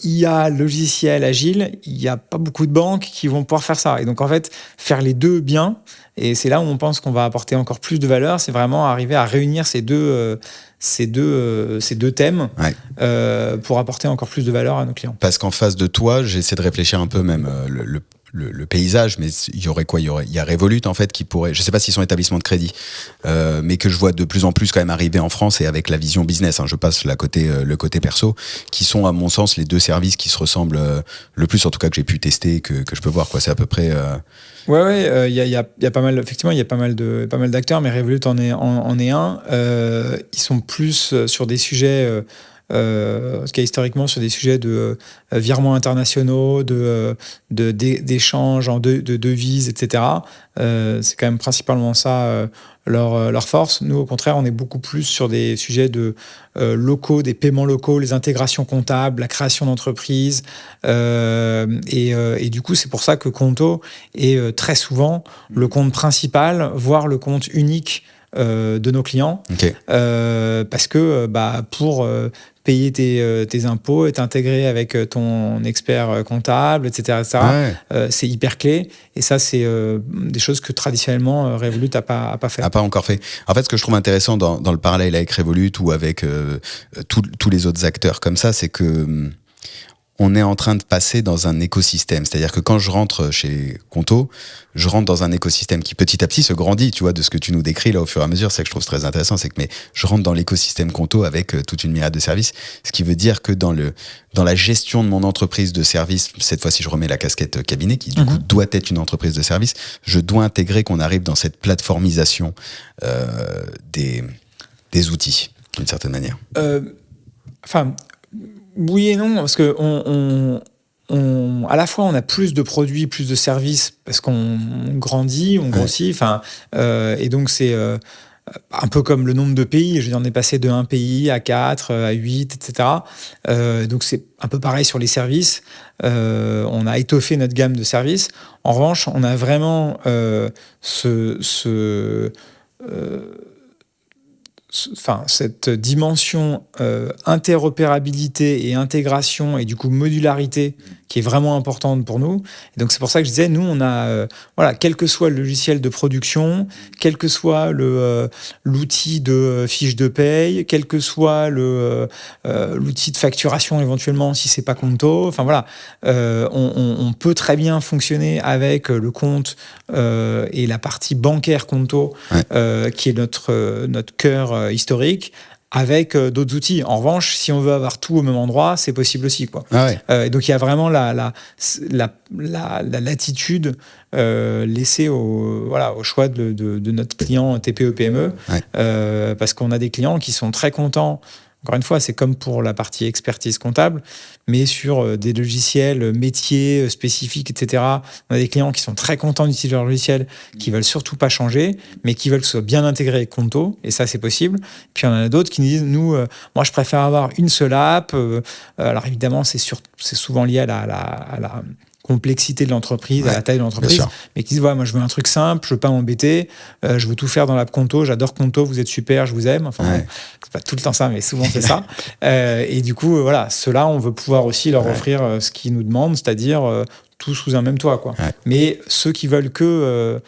IA, logiciel, agile, il n'y a pas beaucoup de banques qui vont pouvoir faire ça. Et donc, en fait, faire les deux bien, et c'est là où on pense qu'on va apporter encore plus de valeur, c'est vraiment arriver à réunir ces deux thèmes pour apporter encore plus de valeur à nos clients. Parce qu'en face de toi, j'essaie de réfléchir un peu même le paysage, mais il y aurait quoi ? Il y a Revolut en fait qui pourrait, je sais pas s'ils sont établissements de crédit, mais que je vois de plus en plus quand même arriver en France et avec la vision business. Je passe le côté perso, qui sont à mon sens les deux services qui se ressemblent le plus, en tout cas que j'ai pu tester, que je peux voir quoi. C'est à peu près. Ouais, il y a pas mal, effectivement, il y a pas mal d'acteurs, mais Revolut en est un. Ils sont plus sur des sujets. En tout cas historiquement sur des sujets de virements internationaux, d'échanges de devises, etc. C'est quand même principalement ça leur force. Nous, au contraire, on est beaucoup plus sur des sujets de locaux, des paiements locaux, les intégrations comptables, la création d'entreprises. Et du coup, c'est pour ça que Conto est très souvent le compte principal, voire le compte unique de nos clients. Parce que pour payer tes impôts, être intégré avec ton expert comptable, etc. C'est hyper clé. Et ça, c'est des choses que traditionnellement Revolut n'a pas fait. A pas encore fait. En fait, ce que je trouve intéressant dans le parallèle avec Revolut ou avec tous les autres acteurs comme ça, c'est que on est en train de passer dans un écosystème. C'est-à-dire que quand je rentre chez Conto, je rentre dans un écosystème qui petit à petit se grandit, tu vois, de ce que tu nous décris là au fur et à mesure. C'est ça que je trouve très intéressant, c'est que je rentre dans l'écosystème Conto avec toute une myriade de services. Ce qui veut dire que dans la gestion de mon entreprise de service, cette fois-ci je remets la casquette cabinet, qui du coup doit être une entreprise de service, je dois intégrer qu'on arrive dans cette plateformisation des outils, d'une certaine manière. Oui et non, parce que à la fois on a plus de produits, plus de services, parce qu'on grandit, on grossit, et donc c'est un peu comme le nombre de pays. Je veux dire, on est passé de 1 pays à 4, à 8, etc. Donc c'est un peu pareil sur les services. On a étoffé notre gamme de services. En revanche, on a vraiment cette dimension interopérabilité et intégration et du coup modularité qui est vraiment importante pour nous. Et donc c'est pour ça que je disais, nous on a quel que soit le logiciel de production, quel que soit l'outil de fiche de paye, quel que soit l'outil de facturation éventuellement si c'est pas Conto, on peut très bien fonctionner avec le compte et la partie bancaire Conto qui est notre cœur historique, avec d'autres outils. En revanche, si on veut avoir tout au même endroit, c'est possible aussi, quoi. Donc il y a vraiment la latitude laissée au choix de notre client TPE-PME, parce qu'on a des clients qui sont très contents. Encore une fois, c'est comme pour la partie expertise comptable, mais sur des logiciels métiers spécifiques, etc. On a des clients qui sont très contents d'utiliser leur logiciel, qui veulent surtout pas changer, mais qui veulent que ce soit bien intégré avec Conto, et ça, c'est possible. Puis, on en a d'autres qui nous disent, moi, je préfère avoir une seule app. Alors, évidemment, c'est souvent lié à la complexité de l'entreprise, à la taille de l'entreprise, mais qui disent, moi je veux un truc simple, je veux pas m'embêter, je veux tout faire dans l'app Conto, j'adore Conto, vous êtes super, je vous aime. C'est pas tout le temps ça, mais souvent c'est ça. Et du coup, ceux-là, on veut pouvoir aussi leur offrir ce qu'ils nous demandent, c'est-à-dire tout sous un même toit, quoi. Mais ceux qui veulent que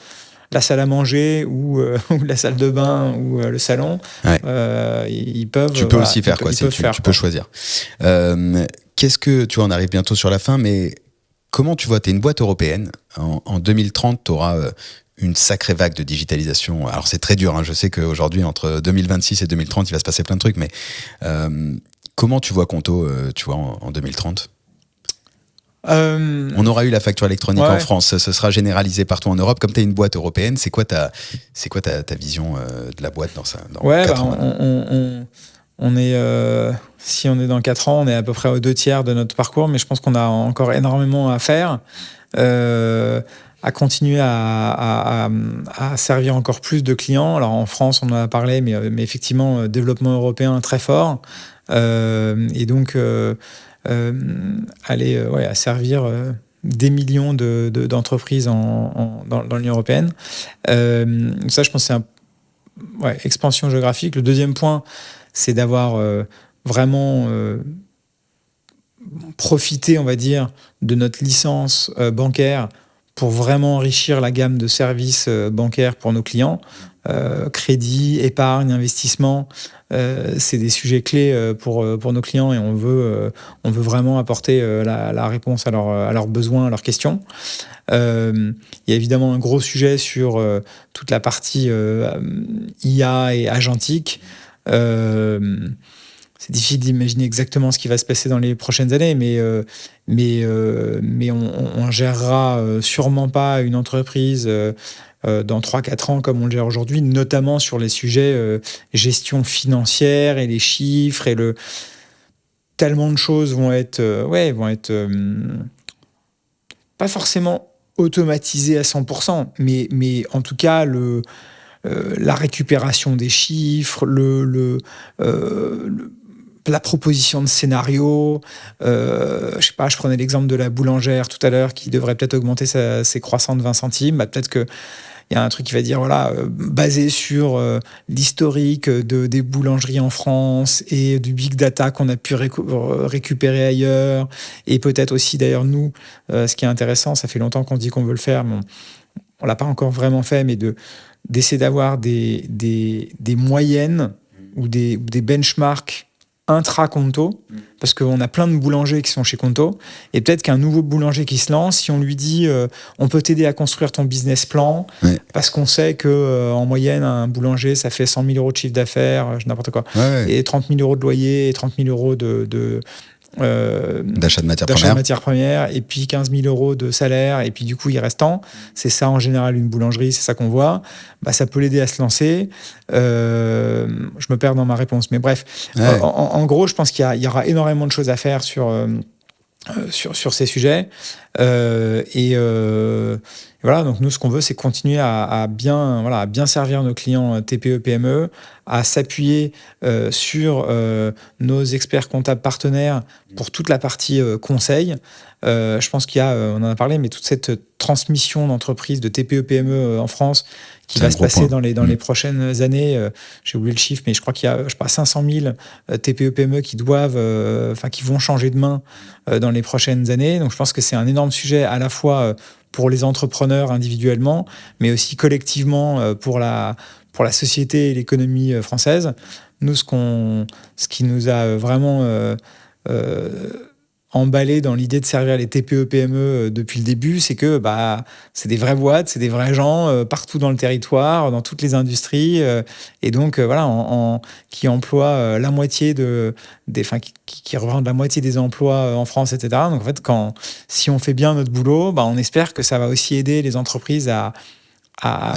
la salle à manger ou la salle de bain ou le salon, ils peuvent. Tu peux aussi faire, tu peux choisir. Qu'est-ce que, tu vois, on arrive bientôt sur la fin, mais comment tu vois, tu es une boîte européenne, en 2030, tu auras une sacrée vague de digitalisation. Alors c'est très dur, hein. Je sais qu'aujourd'hui, entre 2026 et 2030, il va se passer plein de trucs, mais comment tu vois Conto, tu vois, en 2030 ? On aura eu la facture électronique en France, ce sera généralisé partout en Europe. Comme tu es une boîte européenne, c'est quoi ta vision de la boîte dans 4 ans on est, si on est dans 4 ans, on est à peu près aux 2/3 de notre parcours, mais je pense qu'on a encore énormément à faire, à continuer à servir encore plus de clients. Alors en France, on en a parlé, mais effectivement, développement européen très fort, et donc aller à servir des millions d'entreprises dans l'Union européenne. Ça, je pense que c'est expansion géographique. Le deuxième point, c'est d'avoir vraiment profité, on va dire, de notre licence bancaire pour vraiment enrichir la gamme de services bancaires pour nos clients. Crédit, épargne, investissement, c'est des sujets clés pour nos clients, et on veut vraiment apporter la réponse à leurs besoins, à leurs questions. Il y a évidemment un gros sujet sur toute la partie IA et agentique. C'est difficile d'imaginer exactement ce qui va se passer dans les prochaines années, mais on gérera sûrement pas une entreprise dans 3-4 ans comme on le gère aujourd'hui, notamment sur les sujets gestion financière et les chiffres, tellement de choses vont être pas forcément automatisées à 100%, mais en tout cas la récupération des chiffres, la proposition de scénario. Je sais pas, je prenais l'exemple de la boulangère tout à l'heure qui devrait peut-être augmenter ses croissants de 20 centimes. Peut-être qu'il y a un truc qui va dire, basé sur l'historique des boulangeries en France et du big data qu'on a pu récupérer ailleurs. Et peut-être aussi, d'ailleurs, nous, ce qui est intéressant, ça fait longtemps qu'on dit qu'on veut le faire, mais on l'a pas encore vraiment fait, mais d'essayer d'avoir des moyennes ou des benchmarks intra-Conto, parce qu'on a plein de boulangers qui sont chez Conto, et peut-être qu'un nouveau boulanger qui se lance, si on lui dit on peut t'aider à construire ton business plan, parce qu'on sait que en moyenne, un boulanger, ça fait 100 000 euros de chiffre d'affaires, n'importe quoi, et 30 000 euros de loyer, et 30 000 euros d'achat de matières premières, et puis 15 000 euros de salaire, et puis du coup il reste tant. C'est ça en général une boulangerie, c'est ça qu'on voit. Ça peut l'aider à se lancer. Je me perds dans ma réponse, mais bref, en gros je pense qu'il y aura énormément de choses à faire sur ces sujets, et voilà, donc nous ce qu'on veut c'est continuer à bien servir nos clients TPE PME, à s'appuyer sur nos experts comptables partenaires pour toute la partie conseil. Je pense qu'il y a, on en a parlé, mais toute cette transmission d'entreprise de TPE PME en France qui va se passer dans les prochaines années. J'ai oublié le chiffre, mais je crois qu'il y a 500 000 TPE PME qui vont changer de main dans les prochaines années. Donc je pense que c'est un énorme sujet à la fois pour les entrepreneurs individuellement, mais aussi collectivement pour la société et l'économie française. Nous, ce qui nous a vraiment emballé dans l'idée de servir les TPE PME depuis le début, c'est que c'est des vraies boîtes, c'est des vrais gens partout dans le territoire, dans toutes les industries, et donc qui emploient la moitié qui revendent la moitié des emplois en France, etc. Donc en fait, si on fait bien notre boulot, on espère que ça va aussi aider les entreprises à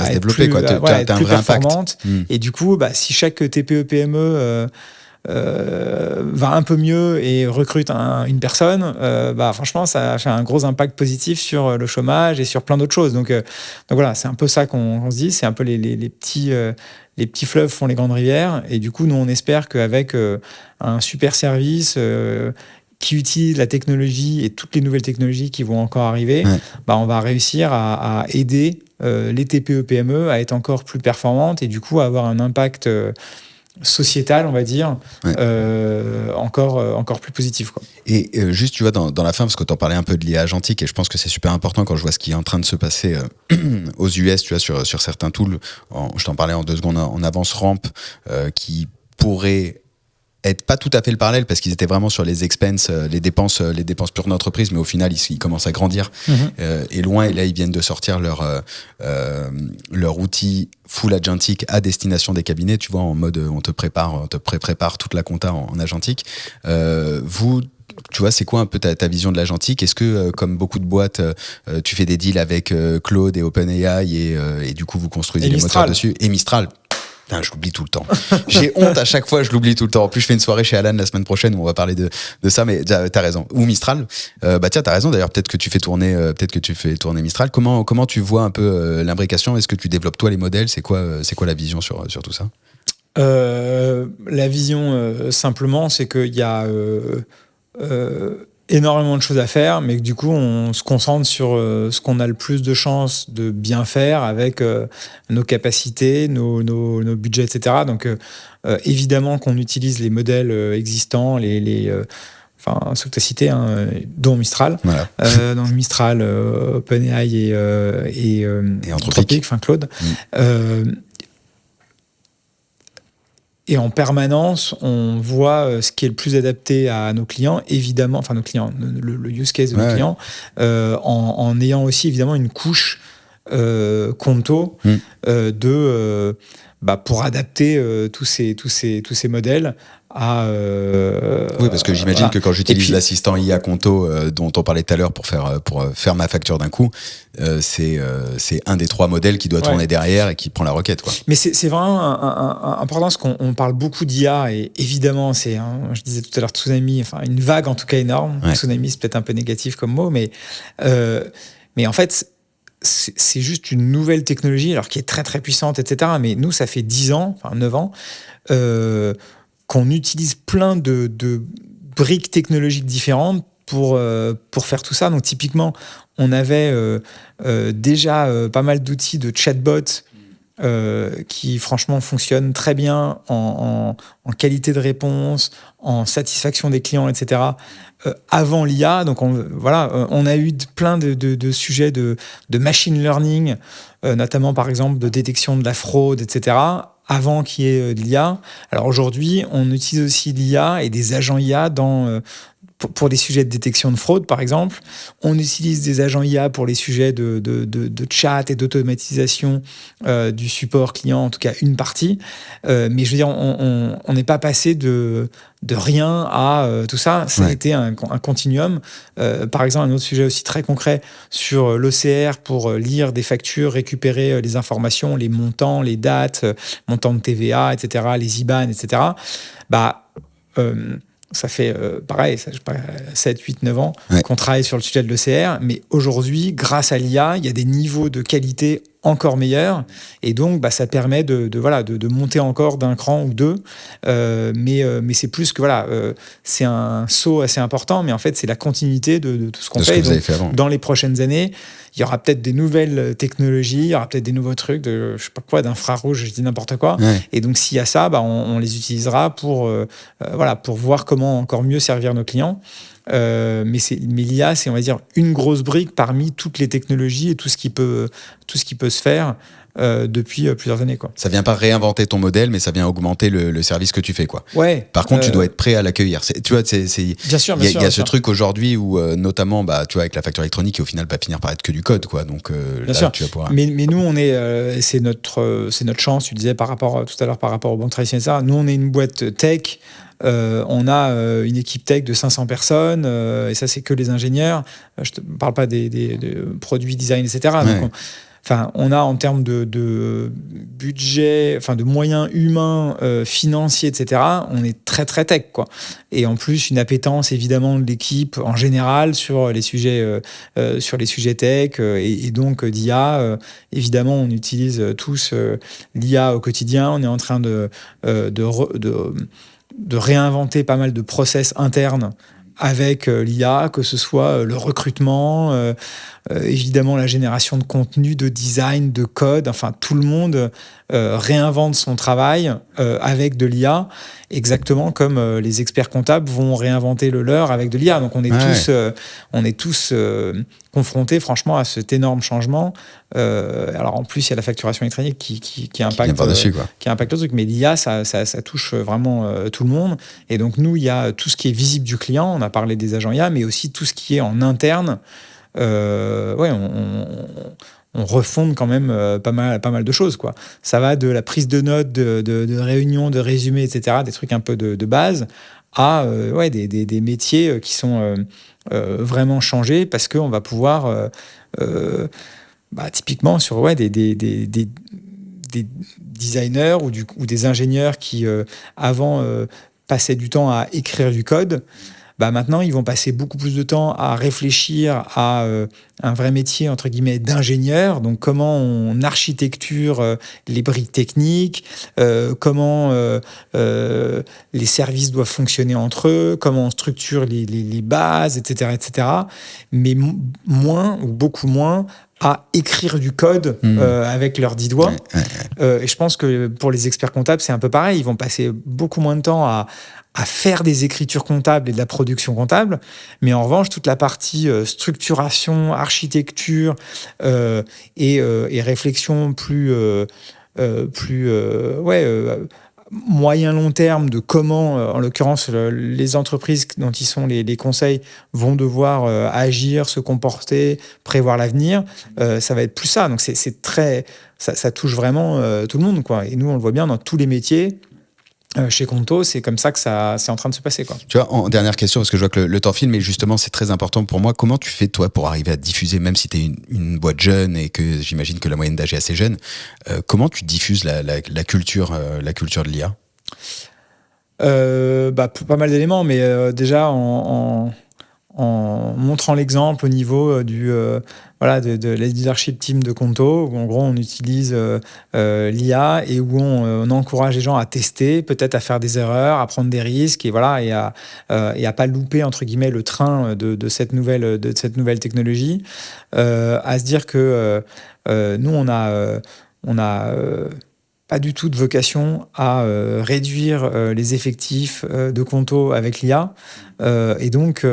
se développer, être plus performantes. Et du coup, si chaque TPE PME va un peu mieux et recrute une personne, franchement, ça a un gros impact positif sur le chômage et sur plein d'autres choses. Donc voilà, c'est un peu ça qu'on se dit. C'est un peu les petits fleuves font les grandes rivières. Et du coup, nous, on espère qu'avec un super service qui utilise la technologie et toutes les nouvelles technologies qui vont encore arriver, on va réussir à aider les TPE PME à être encore plus performantes et du coup à avoir un impact sociétal, on va dire, encore plus positif, quoi. Et juste, tu vois, dans la fin, parce que tu en parlais un peu de l'IA agentique, et je pense que c'est super important quand je vois ce qui est en train de se passer aux US, tu vois, sur certains tools. Je t'en parlais en 2 secondes en avance, Ramp, qui pourrait être pas tout à fait le parallèle parce qu'ils étaient vraiment sur les expenses, les dépenses pures d'entreprise, mais au final ils commencent à grandir et loin. Et là ils viennent de sortir leur outil full agentique à destination des cabinets, tu vois, en mode on te prépare toute la compta en agentique. Vous, tu vois, c'est quoi un peu ta vision de l'agentique? Est-ce que, comme beaucoup de boîtes, tu fais des deals avec Claude et OpenAI et du coup vous construisez les moteurs dessus? Et Mistral. Putain, je l'oublie tout le temps. J'ai honte à chaque fois, je l'oublie tout le temps. En plus, je fais une soirée chez Alan la semaine prochaine où on va parler de ça, mais t'as raison. Ou Mistral. Tiens, t'as raison. D'ailleurs, peut-être que tu fais tourner Mistral. Comment tu vois un peu l'imbrication? Est-ce que tu développes toi les modèles? C'est quoi la vision sur tout ça? La vision, simplement, c'est qu'il y a énormément de choses à faire, mais que du coup on se concentre sur ce qu'on a le plus de chances de bien faire avec nos capacités, nos budgets, etc. Donc évidemment qu'on utilise les modèles existants, ceux que tu as cités, dont Mistral. Voilà. Donc Mistral, OpenAI et Anthropic, Claude. Et en permanence, on voit ce qui est le plus adapté à nos clients, évidemment, enfin nos clients, le use case de nos clients, en ayant aussi évidemment une couche Conto pour adapter tous ces modèles à... oui, parce que j'imagine que quand j'utilise l'assistant IA Conto dont on parlait tout à l'heure pour faire ma facture d'un coup, c'est un des 3 modèles qui doit tourner derrière et qui prend la requête, quoi. Mais c'est vraiment important parce qu'on parle beaucoup d'IA et évidemment c'est, je disais tout à l'heure, tsunami, enfin une vague en tout cas énorme. Tsunami, c'est peut-être un peu négatif comme mot, mais en fait c'est juste une nouvelle technologie alors qui est très très puissante, etc. Mais nous, ça fait 10 ans, enfin 9 ans, qu'on utilise plein de briques technologiques différentes pour faire tout ça. Donc typiquement, on avait déjà pas mal d'outils de chatbot qui franchement fonctionnent très bien en qualité de réponse, en satisfaction des clients, etc. Avant l'IA. Donc on a eu plein de sujets de machine learning, notamment par exemple de détection de la fraude, etc., avant qu'il y ait de l'IA. Alors aujourd'hui, on utilise aussi l'IA et des agents IA pour des sujets de détection de fraude, par exemple. On utilise des agents IA pour les sujets de chat et d'automatisation du support client, en tout cas une partie. Mais je veux dire, on n'est pas passé de rien à tout ça. Ça a été un continuum. Par exemple, un autre sujet aussi très concret sur l'OCR pour lire des factures, récupérer les informations, les montants, les dates, montants de TVA, etc., les IBAN, etc. Ça fait pareil, 7, 8, 9 ans qu'on travaille sur le sujet de l'ECR, mais aujourd'hui, grâce à l'IA, il y a des niveaux de qualité encore meilleurs, et donc ça permet de monter encore d'un cran ou deux, mais c'est plus que c'est un saut assez important, mais en fait c'est la continuité de tout ce qu'on fait. Donc, dans les prochaines années, il y aura peut-être des nouvelles technologies, il y aura peut-être des nouveaux trucs de je sais pas quoi, d'infrarouge, je dis n'importe quoi. Et donc s'il y a ça, on les utilisera pour voir comment encore mieux servir nos clients. Mais l'IA, c'est, on va dire, une grosse brique parmi toutes les technologies et tout ce qui peut se faire depuis plusieurs années, quoi. Ça vient pas réinventer ton modèle, mais ça vient augmenter le service que tu fais, quoi. Ouais. Par contre, tu dois être prêt à l'accueillir. Tu vois, bien sûr, il y a ce truc aujourd'hui où, notamment, tu vois, avec la facture électronique, qui au final va finir par être que du code, quoi. Donc bien sûr. tu vas pouvoir. Mais nous, on est, c'est notre chance. Tu disais tout à l'heure par rapport aux banques traditionnelles, ça. Nous, on est une boîte tech. On a une équipe tech de 500 personnes, et ça, c'est que les ingénieurs. Je ne parle pas des produits design, etc. Donc, on a en termes de budget, de moyens humains, financiers, etc. On est très très tech, quoi. Et en plus, une appétence évidemment de l'équipe en général sur les sujets tech, et donc d'IA. Évidemment, on utilise tous l'IA au quotidien. On est en train de réinventer pas mal de process internes avec l'IA, que ce soit le recrutement, évidemment la génération de contenu, de design, de code. Enfin, tout le monde réinvente son travail avec de l'IA, exactement comme les experts comptables vont réinventer le leur avec de l'IA. Donc on est tous confrontés, franchement, à cet énorme changement. Alors en plus, il y a la facturation électronique qui impacte le truc, mais l'IA, ça touche vraiment tout le monde. Et donc nous, il y a tout ce qui est visible du client. On a parlé des agents IA, mais aussi tout ce qui est en interne. On refonde quand même pas mal de choses, quoi. Ça va de la prise de notes, de réunions, de résumés, etc., des trucs un peu de base, à des métiers qui sont vraiment changés, parce qu'on va pouvoir typiquement sur des designers ou des ingénieurs qui avant passaient du temps à écrire du code. Maintenant, ils vont passer beaucoup plus de temps à réfléchir à un vrai métier, entre guillemets, d'ingénieur. Donc, comment on architecture les briques techniques, comment les services doivent fonctionner entre eux, comment on structure les bases, etc., etc. Mais beaucoup moins à écrire du code avec leurs 10 doigts. Et je pense que pour les experts comptables, c'est un peu pareil. Ils vont passer beaucoup moins de temps à faire des écritures comptables et de la production comptable, mais en revanche, toute la partie structuration, architecture et réflexion plus moyen-long terme de comment, en l'occurrence, les entreprises dont ils sont les conseils vont devoir agir, se comporter, prévoir l'avenir, ça va être plus ça. Donc c'est très, ça touche vraiment tout le monde, quoi. Et nous, on le voit bien dans tous les métiers. Chez Conto, c'est comme ça que c'est en train de se passer, quoi. Tu vois, en dernière question, parce que je vois que le temps file, mais justement, c'est très important pour moi. Comment tu fais, toi, pour arriver à diffuser, même si tu es une boîte jeune et que j'imagine que la moyenne d'âge est assez jeune, comment tu diffuses la culture de l'IA ? Pas mal d'éléments, mais déjà en montrant l'exemple au niveau de la leadership team de Conto, où en gros on utilise l'IA et où on encourage les gens à tester, peut-être à faire des erreurs, à prendre des risques, et à pas louper entre guillemets le train de cette nouvelle technologie, à se dire que nous on a pas du tout de vocation à réduire les effectifs de Conto avec l'IA. Et donc,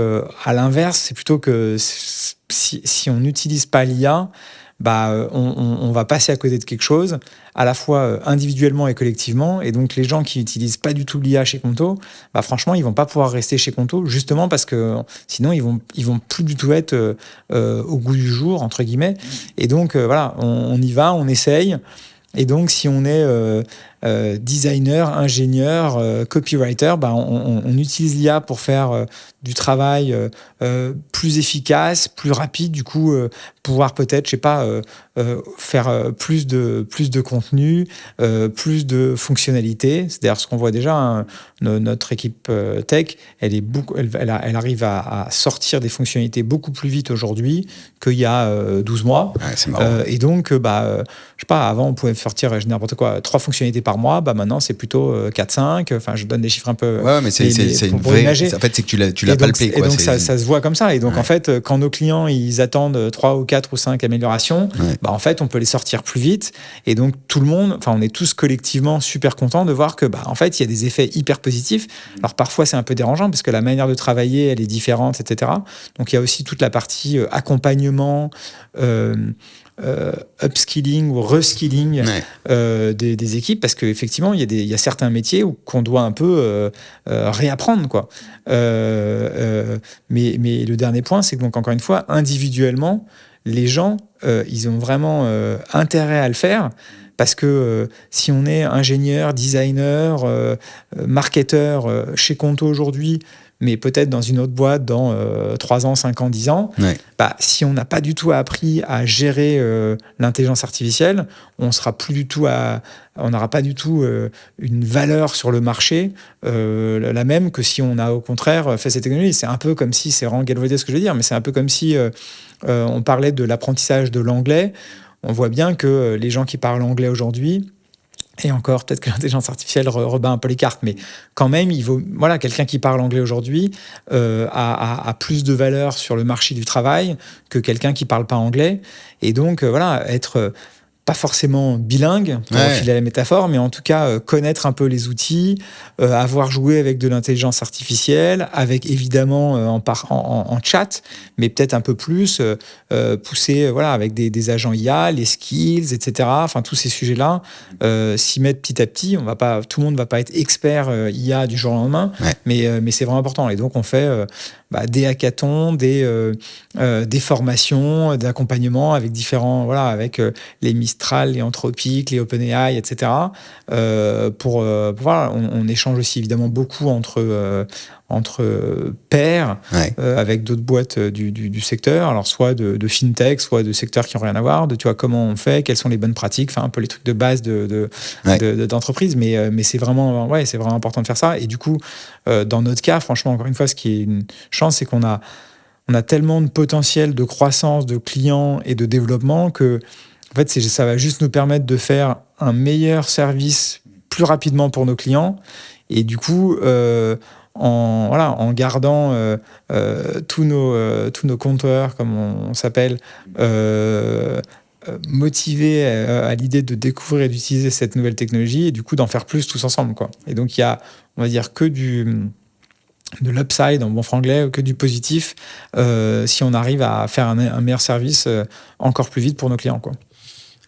à l'inverse, c'est plutôt que si on n'utilise pas l'IA, on va passer à côté de quelque chose, à la fois individuellement et collectivement. Et donc, les gens qui n'utilisent pas du tout l'IA chez Conto, franchement, ils vont pas pouvoir rester chez Conto, justement parce que sinon, ils vont plus du tout être au goût du jour, entre guillemets. Et donc, on y va, on essaye. Et donc, si on est designer, ingénieur, copywriter, on utilise l'IA pour faire du travail plus efficace, plus rapide, du coup, pouvoir peut-être, je sais pas, faire plus de contenu, plus de fonctionnalités. C'est d'ailleurs ce qu'on voit déjà, hein. Notre équipe tech, elle arrive à sortir des fonctionnalités beaucoup plus vite aujourd'hui qu'il y a 12 mois. Ouais, c'est marrant. Et donc, je sais pas, avant, on pouvait sortir, je dis n'importe quoi, 3 fonctionnalités par mois. Maintenant, c'est plutôt 4-5. Enfin, je donne des chiffres un peu. Ouais, mais c'est une vraie. Imager. En fait, c'est que tu l'as palpé. Et donc, ça se voit comme ça. Et donc, en fait, quand nos clients, ils attendent 3 ou 4 ou 5 améliorations, en fait, on peut les sortir plus vite. Et donc, tout le monde, on est tous collectivement super contents de voir que, en fait, il y a des effets hyper positifs. Alors, parfois, c'est un peu dérangeant parce que la manière de travailler, elle est différente, etc. Donc, il y a aussi toute la partie accompagnement, upskilling ou reskilling des équipes, parce qu'effectivement, il y a certains métiers qu'on doit un peu réapprendre, quoi. Mais le dernier point, c'est que, donc, encore une fois, individuellement, les gens, ils ont vraiment intérêt à le faire. Parce que si on est ingénieur, designer, marketeur chez Conto aujourd'hui, mais peut-être dans une autre boîte dans 3 ans, 5 ans, 10 ans, si on n'a pas du tout appris à gérer l'intelligence artificielle, on n'aura pas du tout une valeur sur le marché la même que si on a au contraire fait cette technologie. C'est un peu comme si, c'est vraiment galvaudé ce que je veux dire, mais c'est un peu comme si on parlait de l'apprentissage de l'anglais. On voit bien que les gens qui parlent anglais aujourd'hui, et encore, peut-être que l'intelligence artificielle rebat un peu les cartes, mais quand même, quelqu'un qui parle anglais aujourd'hui a plus de valeur sur le marché du travail que quelqu'un qui parle pas anglais. Et donc, être pas forcément bilingue, pour filer la métaphore, mais en tout cas connaître un peu les outils, avoir joué avec de l'intelligence artificielle, avec évidemment en chat, mais peut-être un peu plus pousser avec des agents IA, les skills, etc. Enfin, tous ces sujets-là, s'y mettre petit à petit. Tout le monde ne va pas être expert IA du jour au lendemain, mais c'est vraiment important. Et donc, on fait des hackathons, des formations, d'accompagnement avec différents, avec les Mistral, les Anthropic, les OpenAI, etc. On échange aussi évidemment beaucoup entre pairs, avec d'autres boîtes du secteur, alors soit de fintech, soit de secteurs qui n'ont rien à voir, de comment on fait, quelles sont les bonnes pratiques, enfin un peu les trucs de base d'entreprise, mais c'est vraiment important de faire ça. Et du coup, dans notre cas, franchement, encore une fois, ce qui est une chance, c'est qu'on a tellement de potentiel de croissance, de clients et de développement que en fait, ça va juste nous permettre de faire un meilleur service plus rapidement pour nos clients. Et du coup, en gardant tous nos compteurs, comme on s'appelle, motivés à l'idée de découvrir et d'utiliser cette nouvelle technologie et du coup d'en faire plus tous ensemble, quoi. Et donc, il y a, on va dire, que de l'upside en bon franglais, que du positif si on arrive à faire un meilleur service encore plus vite pour nos clients, quoi.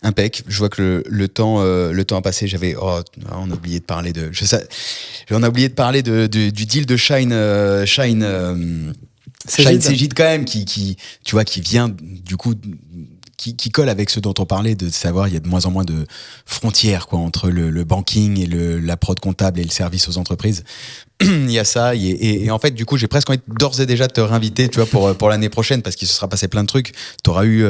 Impec. Je vois que le temps a passé. On a oublié de parler on a oublié de parler du deal de Shine Cegid quand même, qui tu vois, qui vient du coup, qui colle avec ce dont on parlait, de savoir il y a de moins en moins de frontières, quoi, entre le banking et la prod comptable et le service aux entreprises. Il y a ça, et en fait, du coup, j'ai presque envie d'ores et déjà de te réinviter, tu vois, pour l'année prochaine, parce qu'il se sera passé plein de trucs. T'auras eu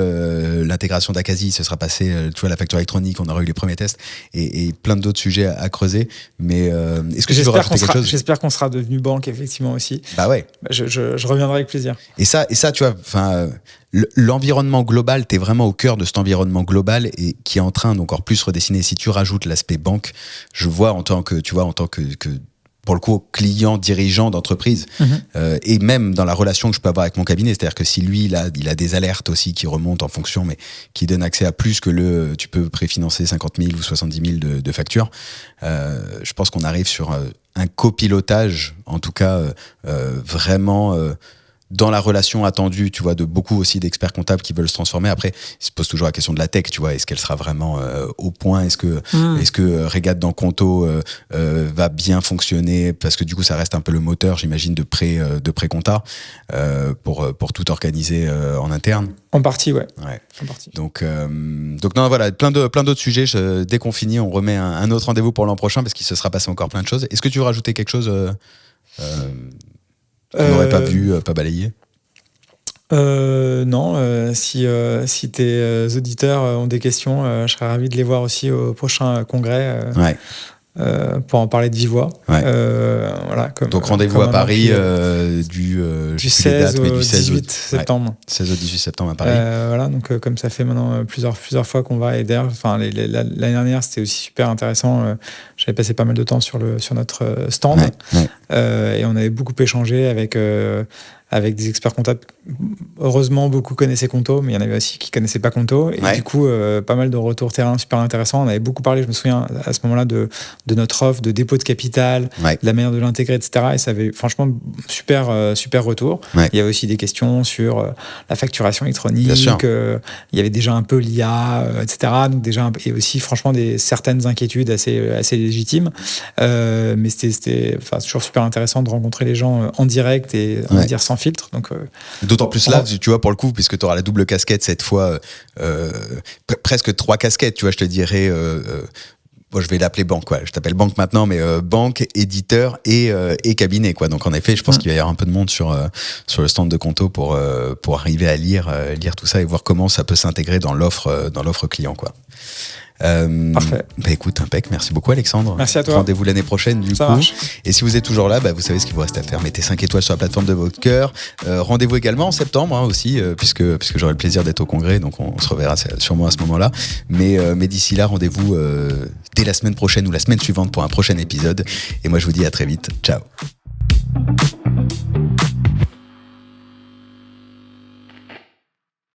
l'intégration d'Akazi, il se sera passé, tu vois, la facture électronique, on aura eu les premiers tests, et plein d'autres sujets à creuser. Mais est-ce que tu veux rajouter quelque chose ? J'espère qu'on sera devenu banque, effectivement, aussi. Bah ouais. Je reviendrai avec plaisir. Et ça, tu vois, enfin, l'environnement global, t'es vraiment au cœur de cet environnement global et qui est en train d'encore plus redessiner. Si tu rajoutes l'aspect banque, je vois en tant que pour le coup, client, dirigeant d'entreprise, et même dans la relation que je peux avoir avec mon cabinet, c'est-à-dire que si lui, il a des alertes aussi qui remontent en fonction, mais qui donnent accès à plus que tu peux préfinancer 50 000 ou 70 000 de factures, je pense qu'on arrive sur un copilotage, en tout cas, vraiment dans la relation attendue, tu vois, de beaucoup aussi d'experts comptables qui veulent se transformer. Après, ils se posent toujours la question de la tech, tu vois, est-ce qu'elle sera vraiment au point, est-ce que Regat dans Conto va bien fonctionner, parce que du coup ça reste un peu le moteur, j'imagine, de pré-compta pour tout organiser en interne. En partie, ouais. En partie. Donc non, voilà, plein d'autres sujets. Dès qu'on finit, on remet un autre rendez-vous pour l'an prochain, parce qu'il se sera passé encore plein de choses. Est-ce que tu veux rajouter quelque chose qu'on n'aurait pas vu, pas balayé? Non, si tes auditeurs ont des questions, je serais ravi de les voir aussi au prochain congrès. Pour en parler de vive voix. Voilà, donc rendez-vous à Paris du 16 au 18 septembre. 16 au 18 septembre à Paris. Voilà, donc comme ça fait maintenant plusieurs fois qu'on va, et d'ailleurs, l'année dernière c'était aussi super intéressant. J'avais passé pas mal de temps sur notre stand et on avait beaucoup échangé avec des experts comptables. Heureusement, beaucoup connaissaient Conto, mais il y en avait aussi qui ne connaissaient pas Conto. Et du coup, pas mal de retours terrain super intéressants. On avait beaucoup parlé, je me souviens, à ce moment-là, de notre offre, de dépôt de capital, de la manière de l'intégrer, etc. Et ça avait franchement super retour. Il y avait aussi des questions sur la facturation électronique. Il y avait déjà un peu l'IA, etc. Donc déjà, et aussi, franchement, certaines inquiétudes assez légitimes. Mais c'était toujours super intéressant de rencontrer les gens en direct et, on va dire, sans filtre. Donc, d'autant plus là, tu vois, pour le coup, puisque tu auras la double casquette cette fois, presque 3 casquettes, tu vois, je te dirais, je vais l'appeler banque, quoi. Je t'appelle banque maintenant, mais banque, éditeur et cabinet, quoi. Donc en effet, je pense qu'il va y avoir un peu de monde sur le stand de Conto pour arriver à lire tout ça et voir comment ça peut s'intégrer dans l'offre client, quoi. Parfait. Écoute, impec. Merci beaucoup, Alexandre. Merci à toi. Rendez-vous l'année prochaine, du coup. Marche. Et si vous êtes toujours là, vous savez ce qu'il vous reste à faire. Mettez 5 étoiles sur la plateforme de votre cœur. Rendez-vous également en septembre, aussi, puisque j'aurai le plaisir d'être au congrès, donc on se reverra sûrement à ce moment-là. Mais d'ici là, rendez-vous dès la semaine prochaine ou la semaine suivante pour un prochain épisode. Et moi, je vous dis à très vite. Ciao.